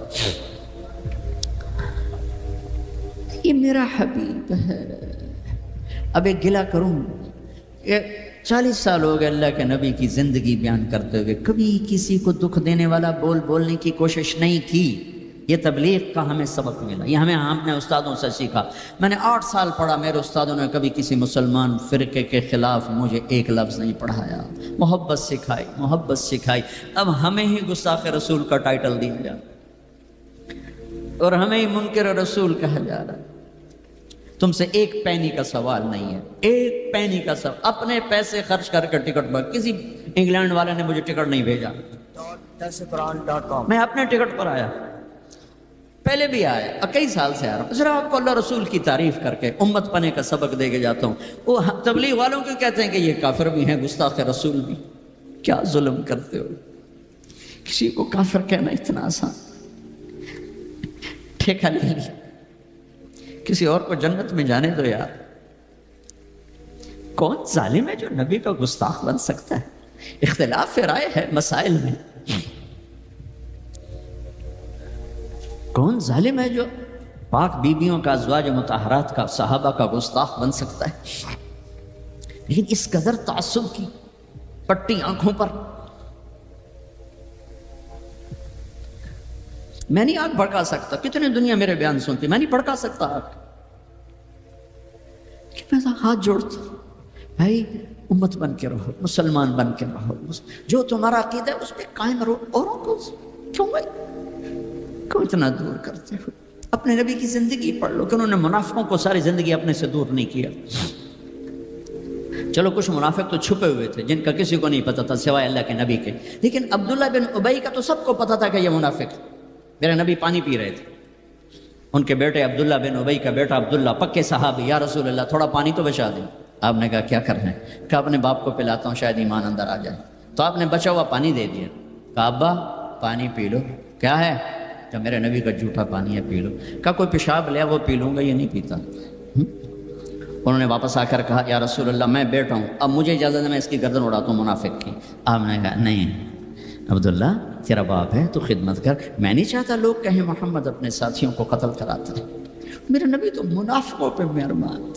یہ میرا حبیب ہے۔ اب ایک گلہ کروں، 40 سال ہو گئے اللہ کے نبی کی زندگی بیان کرتے ہوئے، کبھی کسی کو دکھ دینے والا بولنے کی کوشش نہیں کی۔ یہ تبلیغ کا ہمیں سبق ملا، یہ ہم نے استادوں سے سیکھا۔ میں نے 8 سال پڑھا، میرے استادوں نے کبھی کسی مسلمان فرقے کے خلاف مجھے ایک لفظ نہیں پڑھایا، محبت سکھائی۔ اب ہمیں ہی گستاخ رسول کا ٹائٹل دیا جا اور ہمیں ہی منکر رسول کہا جا رہا ہے۔ تم سے 1 پینی کا سوال نہیں ہے، 1 پینی کا سوال۔ اپنے پیسے خرچ کر کے ٹکٹ پر، کسی انگلینڈ والے نے مجھے ٹکٹ نہیں بھیجا، darsequran.com میں اپنے ٹکٹ پر آیا، پہلے بھی آیا، کئی سال سے آ رہا ہوں، صرف آپ کو اللہ رسول کی تعریف کر کے امت پنے کا سبق دے کے جاتا ہوں۔ وہ تبلیغ والوں کیوں کہتے ہیں کہ یہ کافر بھی ہیں، گستاخ رسول بھی؟ کیا ظلم کرتے ہو، کسی کو کافر کہنا اتنا آسان، ٹھیکہ لے لیا، کسی اور کو جنت میں جانے دو یار۔ کون ظالم ہے جو نبی کا گستاخ بن سکتا ہے؟ اختلاف رائے ہے مسائل میں، کون ظالم ہے جو پاک بیویوں کا، ازواج مطہرات کا، صحابہ کا گستاخ بن سکتا ہے؟ لیکن اس قدر تعصب کی پٹی آنکھوں پر، میں نہیں آگ بھڑکا سکتا، کتنے دنیا میرے بیان سنتی، میں نہیں بھڑکا سکتا آگ، کہ میں ہاتھ جوڑتا، بھائی امت بن کے رہو، مسلمان بن کے رہو، جو تمہارا عقیدہ ہے اس پہ قائم رہو، اوروں کو کیوں اتنا دور کرتے ہو؟ اپنے نبی کی زندگی پڑھ لو کہ انہوں نے منافقوں کو ساری زندگی اپنے سے دور نہیں کیا. چلو کچھ منافق تو چھپے ہوئے تھے جن کا کسی کو نہیں پتا تھا سوائے اللہ کے نبی کے، لیکن عبداللہ بن ابی کا تو سب کو پتا تھا کہ یہ منافق. میرے نبی پانی پی رہے تھے، ان کے بیٹے عبداللہ بن ابی کا بیٹا عبداللہ پکے صحابی، یا رسول اللہ تھوڑا پانی تو بچا دیں. آپ نے کہا کیا کرنا ہے؟ کہ اپنے باپ کو پلاتا ہوں شاید ایمان اندر آ جائے. تو آپ نے بچا ہوا پانی دے دیا. کہا ابا پانی پی لو. کیا ہے؟ کہ میرے نبی کا جھوٹا پانی ہے، پی لو. کہا کوئی پیشاب لیا وہ پی لوں گا، یہ نہیں پیتا. انہوں نے واپس آ کر کہا یا رسول اللہ میں بیٹا ہوں، اب مجھے اجازت ہے میں اس کی گردن اڑاتا ہوں منافق کی. آپ نے کہا نہیں عبداللہ تیرا باپ ہے تو خدمت کر، میں نہیں چاہتا لوگ کہیں محمد اپنے ساتھیوں کو قتل کراتا ہے. میرے نبی تو منافقوں پہ مہربان،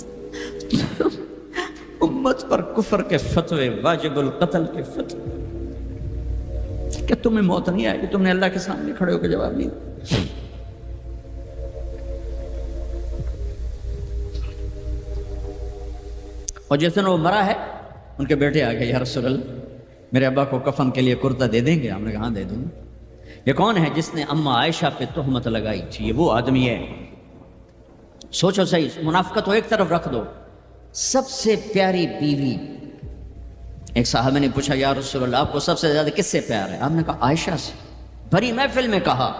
امت پر کفر کے فتوے، واجب القتل کے فتوے، کہ تمہیں موت نہیں آئے گی، تم نے اللہ کے سامنے کھڑے ہو کے جواب نہیں. اور جس دن وہ مرا ہے ان کے بیٹے آ گئے یا رسول اللہ میرے ابا کو کفن کے لیے کرتا دے دیں گے؟ ہم نے کہا ہاں دے دوں. یہ کون ہے جس نے اماں عائشہ پہ تہمت لگائی تھی؟ یہ وہ آدمی ہے. سوچو صحیح، منافقت کو ایک طرف رکھ دو. سب سے پیاری بیوی، ایک صحابہ نے پوچھا یا رسول اللہ آپ کو سب سے زیادہ کس سے پیار ہے؟ آپ نے کہا عائشہ سے. بھری محفل میں کہا،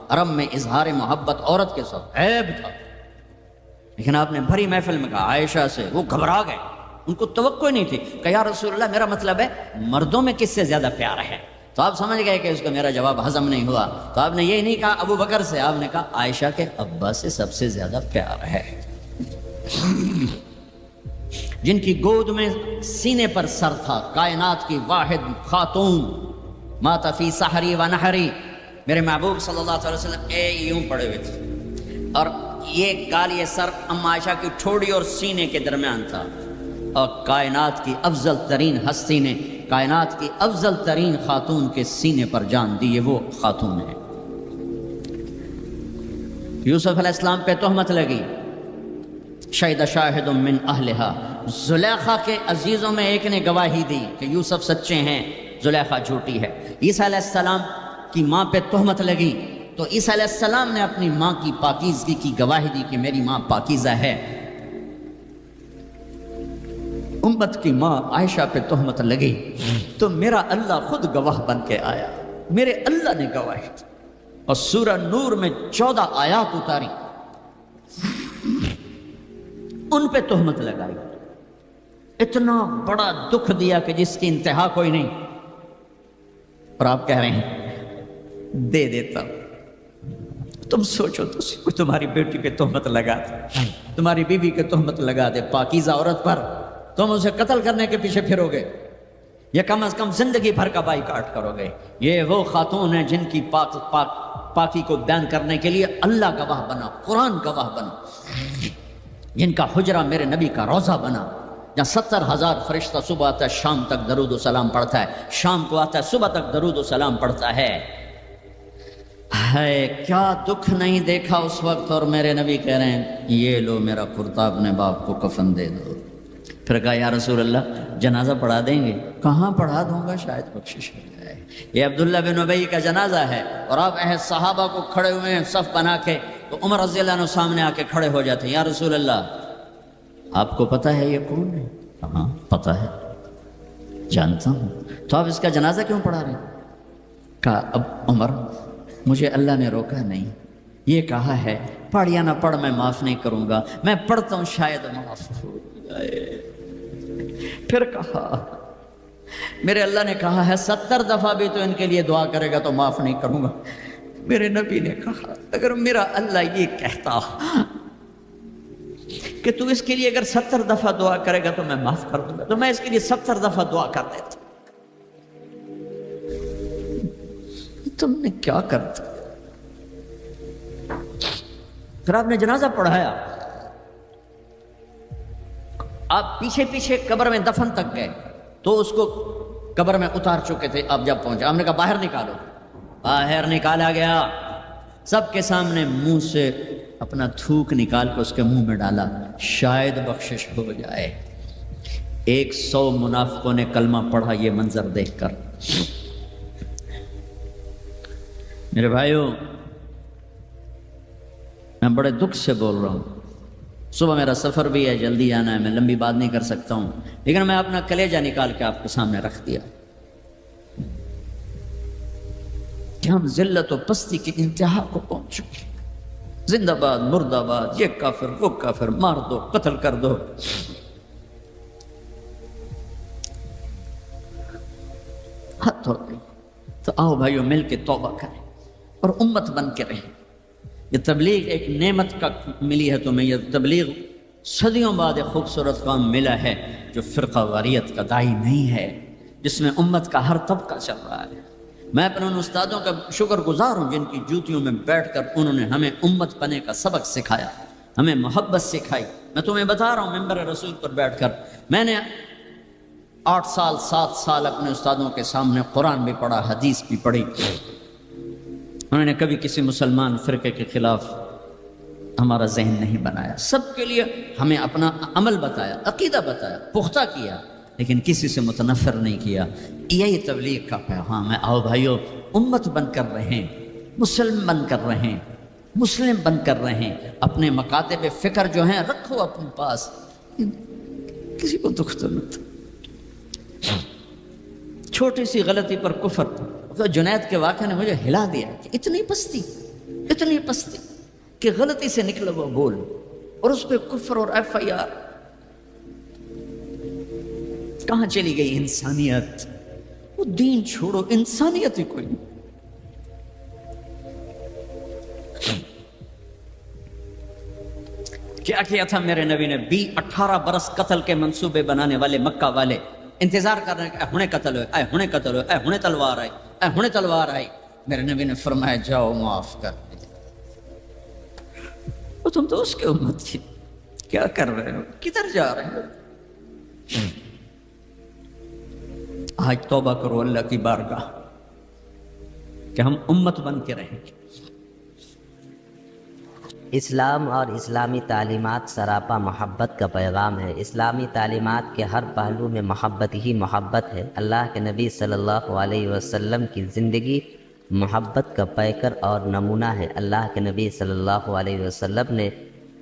عرب میں اظہار محبت عورت کے ساتھ عیب تھا، لیکن آپ نے بھری محفل میں کہا عائشہ سے. وہ گھبرا گئے، ان کو توقع نہیں تھی. کہ یا رسول اللہ میرا مطلب ہے مردوں میں کس سے زیادہ پیار ہے؟ تو آپ سمجھ گئے کہ اس کو میرا جواب ہضم نہیں ہوا. تو آپ نے یہ نہیں کہا ابو بکر سے، آپ نے کہا عائشہ کے ابا سے سب سے زیادہ پیار ہے، جن کی گود میں سینے پر سر تھا، کائنات کی واحد خاتون، مات فی سحری و نحری. میرے محبوب صلی اللہ علیہ وسلم یوں پڑے ہوئے تھے اور یہ گال، یہ سر اما عائشہ کی ٹھوڑی اور سینے کے درمیان تھا. اور کائنات کی افضل ترین ہستی نے کائنات کی افضل ترین خاتون کے سینے پر جان دی، یہ وہ خاتون ہے. یوسف علیہ السلام پہ تہمت لگی، شہد شاہد من اہلہا. زلیخا کے عزیزوں میں ایک نے گواہی دی کہ یوسف سچے ہیں، زلیخا جھوٹی ہے. عیسیٰ علیہ السلام کی ماں پہ تہمت لگی تو عیسیٰ علیہ السلام نے اپنی ماں کی پاکیزگی کی گواہی دی کہ میری ماں پاکیزہ ہے. امت کی ماں عائشہ پہ تہمت لگی تو میرا اللہ خود گواہ بن کے آیا، میرے اللہ نے گواہی دی. اور سورہ نور میں 14 آیات اتاری، ان پہ تہمت لگائی، اتنا بڑا دکھ دیا کہ جس کی انتہا کوئی نہیں. اور آپ کہہ رہے ہیں دے دیتا. تم سوچو تو کوئی تمہاری بیٹی پہ تہمت لگا دے، تمہاری بیوی کے تہمت لگا دے پاکیزہ عورت پر، تم اسے قتل کرنے کے پیچھے پھرو گے یا کم از کم زندگی بھر کا بائی کاٹ کرو گے. یہ وہ خاتون ہیں جن کی پاکی کو بیان کرنے کے لیے اللہ گواہ بنا، قرآن گواہ بنا، جن کا حجرہ میرے نبی کا روضہ بنا، جہاں 70,000 فرشتہ صبح آتا ہے شام تک درود و سلام پڑھتا ہے، شام کو آتا ہے صبح تک درود و سلام پڑھتا ہے. کیا دکھ نہیں دیکھا اس وقت. اور میرے نبی کہہ رہے ہیں یہ لو میرا کرتا اپنے باپ کو کفن دے دو. پھر کہا یا رسول اللہ جنازہ پڑھا دیں گے؟ کہاں پڑھا دوں گا، شاید بخشش ہو جائے. یہ عبداللہ بن ابی کا جنازہ ہے اور آپ صحابہ کو کھڑے ہوئے ہیں صف بنا کے، تو عمر رضی اللہ عنہ سامنے آ کے کھڑے ہو جاتے ہیں. یا رسول اللہ آپ کو پتہ ہے یہ کون ہے؟ ہاں پتہ ہے، جانتا ہوں. تو آپ اس کا جنازہ کیوں پڑھا رہے ہیں؟ کہا اب عمر مجھے اللہ نے روکا نہیں، یہ کہا ہے پڑھ یا نہ پڑھ میں معاف نہیں کروں گا، میں پڑھتا ہوں شاید معاف ہو جائے. پھر کہا میرے اللہ نے کہا ہے 70 دفعہ بھی تو ان کے لیے دعا کرے گا تو معاف نہیں کروں گا. میرے نبی نے کہا اگر میرا اللہ یہ کہتا کہ تو اس کے لیے اگر 70 دفعہ دعا کرے گا تو میں معاف کر دوں گا، تو میں اس کے لیے 70 دفعہ دعا کر دیتا. تم نے کیا کر دیا؟ پھر آپ نے جنازہ پڑھایا، آپ پیچھے پیچھے قبر میں دفن تک گئے تو اس کو قبر میں اتار چکے تھے. آپ جب پہنچے آپ نے کہا باہر نکالو. باہر نکالا گیا، سب کے سامنے منہ سے اپنا تھوک نکال کے اس کے منہ میں ڈالا، شاید بخشش ہو جائے. 100 منافقوں نے کلمہ پڑھا یہ منظر دیکھ کر. میرے بھائیوں میں میں بڑے دکھ سے بول رہا ہوں، صبح میرا سفر بھی ہے، جلدی آنا ہے، میں لمبی بات نہیں کر سکتا ہوں، لیکن میں اپنا کلیجہ نکال کے آپ کے سامنے رکھ دیا کہ ہم ذلت و پستی کی انتہا کو پہنچ چکے۔ زندہ باد، مردہ باد، یہ کافر وہ کافر، مار دو، قتل کر دو۔ حد ہو گئی۔ تو آؤ بھائیو مل کے توبہ کریں اور امت بن کے رہیں۔ یہ تبلیغ ایک نعمت کا ملی ہے تمہیں، یہ تبلیغ صدیوں بعد ایک خوبصورت کام ملا ہے جو فرقہ واریت کا داعی نہیں ہے، جس میں امت کا ہر طبقہ چل رہا ہے۔ میں اپنے ان استادوں کا شکر گزار ہوں جن کی جوتیوں میں بیٹھ کر انہوں نے ہمیں امت بننے کا سبق سکھایا، ہمیں محبت سکھائی۔ میں تمہیں بتا رہا ہوں ممبر رسول پر بیٹھ کر، میں نے 8 سال 7 سال اپنے استادوں کے سامنے قرآن بھی پڑھا، حدیث بھی پڑھی۔ انہوں نے کبھی کسی مسلمان فرقے کے خلاف ہمارا ذہن نہیں بنایا، سب کے لیے ہمیں اپنا عمل بتایا، عقیدہ بتایا، پختہ کیا، لیکن کسی سے متنفر نہیں کیا۔ یہی تبلیغ کا پیغام ہے۔ آؤ بھائیو امت بن کر رہیں، مسلم بن کر رہیں، مسلم بن کر رہیں۔ اپنے مکاتب فکر جو ہیں رکھو اپنے پاس، کسی کو دکھ تو مت۔ چھوٹی سی غلطی پر کفر، جنید کے واقعے نے مجھے ہلا دیا کہ اتنی پستی کہ غلطی سے نکلا وہ بول، اور اس پہ کفر اور FIR۔ کہاں چلی گئی انسانیت؟ وہ دین چھوڑو، انسانیت ہی کوئی نہیں۔ کیا کیا تھا میرے نبی نے؟ 18 برس قتل کے منصوبے بنانے والے مکہ والے انتظار کر رہے ہیں کہ اے ہنے قتل ہوئے، اے ہنے تلوار آئی۔ میرے نبی نے فرمایا جاؤ معاف کر دیا۔ وہ تم تو اس کے امت تھی، کیا کر رہے ہو؟ کدھر جا رہے ہو؟ آج توبہ کرو اللہ کی بارگاہ کہ ہم امت بن کے رہیں گے۔ اسلام اور اسلامی تعلیمات سراپا محبت کا پیغام ہے۔ اسلامی تعلیمات کے ہر پہلو میں محبت ہی محبت ہے۔ اللہ کے نبی صلی اللہ علیہ وسلم کی زندگی محبت کا پیکر اور نمونہ ہے۔ اللہ کے نبی صلی اللہ علیہ وسلم نے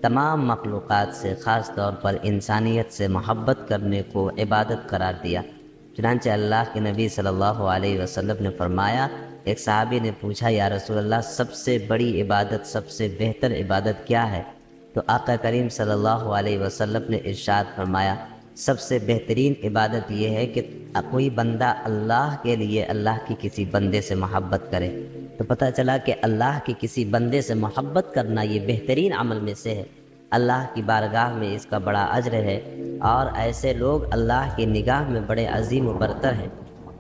تمام مخلوقات سے، خاص طور پر انسانیت سے محبت کرنے کو عبادت قرار دیا۔ چنانچہ اللہ کے نبی صلی اللہ علیہ وسلم نے فرمایا، ایک صحابی نے پوچھا یا رسول اللہ سب سے بڑی عبادت، سب سے بہتر عبادت کیا ہے؟ تو آقا کریم صلی اللہ علیہ وسلم نے ارشاد فرمایا، سب سے بہترین عبادت یہ ہے کہ کوئی بندہ اللہ کے لیے اللہ کی کسی بندے سے محبت کرے۔ تو پتہ چلا کہ اللہ کی کسی بندے سے محبت کرنا یہ بہترین عمل میں سے ہے۔ اللہ کی بارگاہ میں اس کا بڑا اجر ہے، اور ایسے لوگ اللہ کی نگاہ میں بڑے عظیم و برتر ہیں۔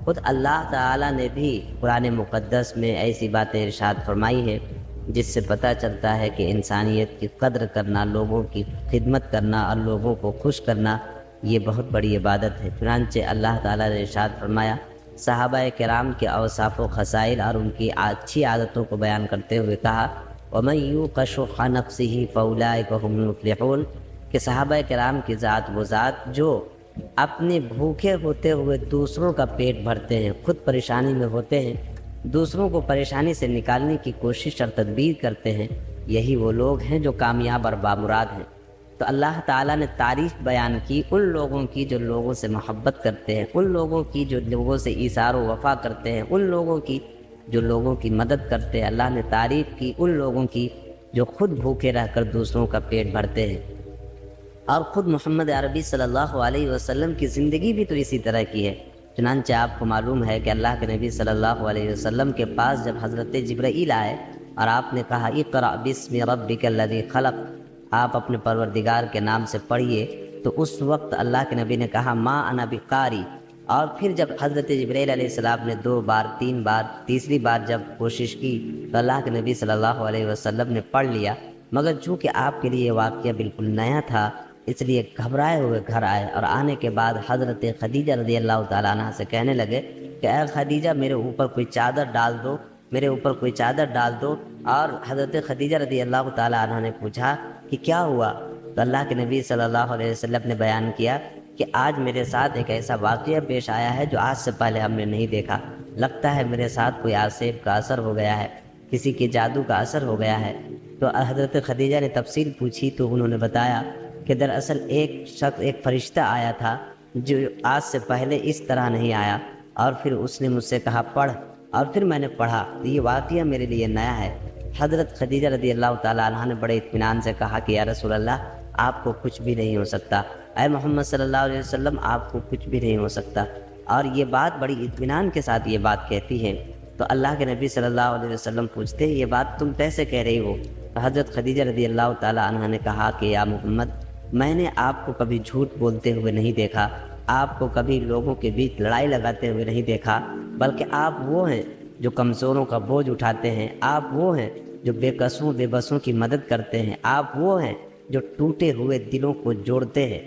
خود اللہ تعالیٰ نے بھی قرآن مقدس میں ایسی باتیں ارشاد فرمائی ہیں جس سے پتہ چلتا ہے کہ انسانیت کی قدر کرنا، لوگوں کی خدمت کرنا اور لوگوں کو خوش کرنا یہ بہت بڑی عبادت ہے۔ چنانچہ اللہ تعالیٰ نے ارشاد فرمایا، صحابہ کرام کے اوصاف و خصائل اور ان کی اچھی عادتوں کو بیان کرتے ہوئے کہا، وَمَن يُوقَ شُحَّ نَفْسِهِ فَأُولَٰئِكَ هُمُ الْمُفْلِحُونَ، کہ صحابہ کرام کی ذات وہ ذات جو اپنے بھوکے ہوتے ہوئے دوسروں کا پیٹ بھرتے ہیں، خود پریشانی میں ہوتے ہیں، دوسروں کو پریشانی سے نکالنے کی کوشش اور تدبیر کرتے ہیں، یہی وہ لوگ ہیں جو کامیاب اور بامراد ہیں۔ تو اللہ تعالیٰ نے تعریف بیان کی ان لوگوں کی جو لوگوں سے محبت کرتے ہیں، ان لوگوں کی جو لوگوں سے ایثار و وفا کرتے ہیں، ان لوگوں کی جو لوگوں کی مدد کرتے ہیں۔ اللہ نے تعریف کی ان لوگوں کی جو خود بھوکے رہ کر دوسروں کا پیٹ بھرتے ہیں۔ اور خود محمد عربی صلی اللہ علیہ وسلم کی زندگی بھی تو اسی طرح کی ہے۔ چنانچہ آپ کو معلوم ہے کہ اللہ کے نبی صلی اللہ علیہ وسلم کے پاس جب حضرت جبرائیل آئے اور آپ نے کہا اقرأ بسم ربک الذی خلق، آپ اپنے پروردگار کے نام سے پڑھیے، تو اس وقت اللہ کے نبی نے کہا ما انا بقاری، اور پھر جب حضرت جبرائیل علیہ السلام نے 2 بار 3 بار، تیسری بار جب کوشش کی تو اللہ کے نبی صلی اللہ علیہ وسلم نے پڑھ لیا، مگر چونکہ آپ کے لیے یہ واقعہ بالکل نیا تھا اس لیے گھبرائے ہوئے گھر آئے، اور آنے کے بعد حضرت خدیجہ رضی اللہ تعالیٰ عنہ سے کہنے لگے کہ اے خدیجہ میرے اوپر کوئی چادر ڈال دو، میرے اوپر کوئی چادر ڈال دو۔ اور حضرت خدیجہ رضی اللہ تعالیٰ عنہ نے پوچھا کہ کیا ہوا؟ تو اللہ کے نبی صلی اللہ علیہ وسلم نے بیان کیا کہ آج میرے ساتھ ایک ایسا واقعہ پیش آیا ہے جو آج سے پہلے ہم نے نہیں دیکھا، لگتا ہے میرے ساتھ کوئی آسیب کا اثر ہو گیا ہے، کسی کے جادو کا اثر ہو گیا ہے۔ تو حضرت خدیجہ نے تفصیل پوچھی تو انہوں نے بتایا کہ دراصل ایک فرشتہ آیا تھا جو آج سے پہلے اس طرح نہیں آیا، اور پھر اس نے مجھ سے کہا پڑھ، اور پھر میں نے پڑھا تو یہ واقعہ میرے لیے نیا ہے۔ حضرت خدیجہ رضی اللہ تعالیٰ عنہ نے بڑے اطمینان سے کہا کہ یا رسول اللہ آپ کو کچھ بھی نہیں ہو سکتا، اے محمد صلی اللہ علیہ وسلم آپ کو کچھ بھی نہیں ہو سکتا، اور یہ بات بڑی اطمینان کے ساتھ یہ بات کہتی ہے۔ تو اللہ کے نبی صلی اللہ علیہ وسلم پوچھتے ہیں یہ بات تم کیسے کہہ رہی ہو؟ تو حضرت خدیجہ رضی اللہ تعالیٰ عنہ نے کہا کہ یا محمد میں نے آپ کو کبھی جھوٹ بولتے ہوئے نہیں دیکھا، آپ کو کبھی لوگوں کے بیچ لڑائی لگاتے ہوئے نہیں دیکھا، بلکہ آپ وہ ہیں جو کمزوروں کا بوجھ اٹھاتے ہیں، آپ وہ ہیں جو بے قصوں بے بسوں کی مدد کرتے ہیں، آپ وہ ہیں جو ٹوٹے ہوئے دلوں کو جوڑتے ہیں،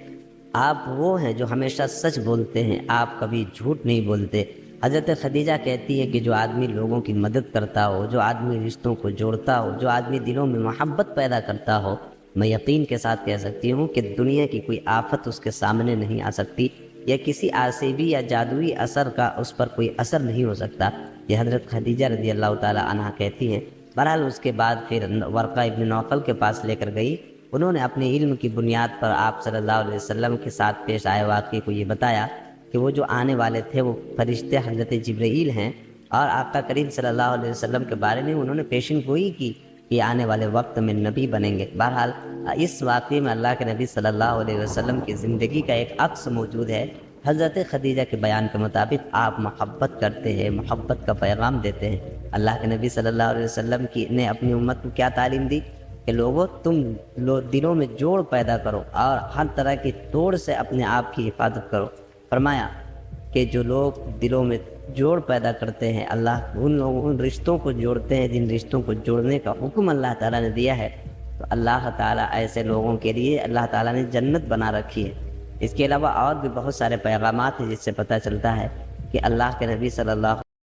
آپ وہ ہیں جو ہمیشہ سچ بولتے ہیں، آپ کبھی جھوٹ نہیں بولتے۔ حضرت خدیجہ کہتی ہے کہ جو آدمی لوگوں کی مدد کرتا ہو، جو آدمی رشتوں کو جوڑتا ہو، جو آدمی دلوں میں محبت پیدا کرتا ہو، میں یقین کے ساتھ کہہ سکتی ہوں کہ دنیا کی کوئی آفت اس کے سامنے نہیں آ سکتی، یا کسی عصبی یا جادوئی اثر کا اس پر کوئی اثر نہیں ہو سکتا۔ یہ حضرت خدیجہ رضی اللہ تعالی عنہ کہتی ہیں۔ بہرحال اس کے بعد پھر ورقہ ابن نوفل کے پاس لے کر گئی، انہوں نے اپنے علم کی بنیاد پر آپ صلی اللہ علیہ وسلم کے ساتھ پیش آئے واقعے کو یہ بتایا کہ وہ جو آنے والے تھے وہ فرشتے حضرت جبرائیل ہیں، اور آقا کریم صلی اللہ علیہ وسلم کے بارے میں انہوں نے پیشن گوئی کی کہ آنے والے وقت میں نبی بنیں گے۔ بہرحال اس واقعے میں اللہ کے نبی صلی اللہ علیہ وسلم کی زندگی کا ایک عکس موجود ہے۔ حضرت خدیجہ کے بیان کے مطابق آپ محبت کرتے ہیں، محبت کا پیغام دیتے ہیں۔ اللہ کے نبی صلی اللہ علیہ وسلم نے اپنی امت کو کیا تعلیم دی کہ لوگوں تم دلوں میں جوڑ پیدا کرو اور ہر طرح کی توڑ سے اپنے آپ کی حفاظت کرو۔ فرمایا کہ جو لوگ دلوں میں جوڑ پیدا کرتے ہیں، اللہ ان رشتوں کو جوڑتے ہیں جن رشتوں کو جوڑنے کا حکم اللہ تعالیٰ نے دیا ہے، تو اللہ تعالیٰ ایسے لوگوں کے لیے اللہ تعالیٰ نے جنت بنا رکھی ہے۔ اس کے علاوہ اور بھی بہت سارے پیغامات ہیں جس سے پتہ چلتا ہے کہ اللہ کے نبی صلی اللہ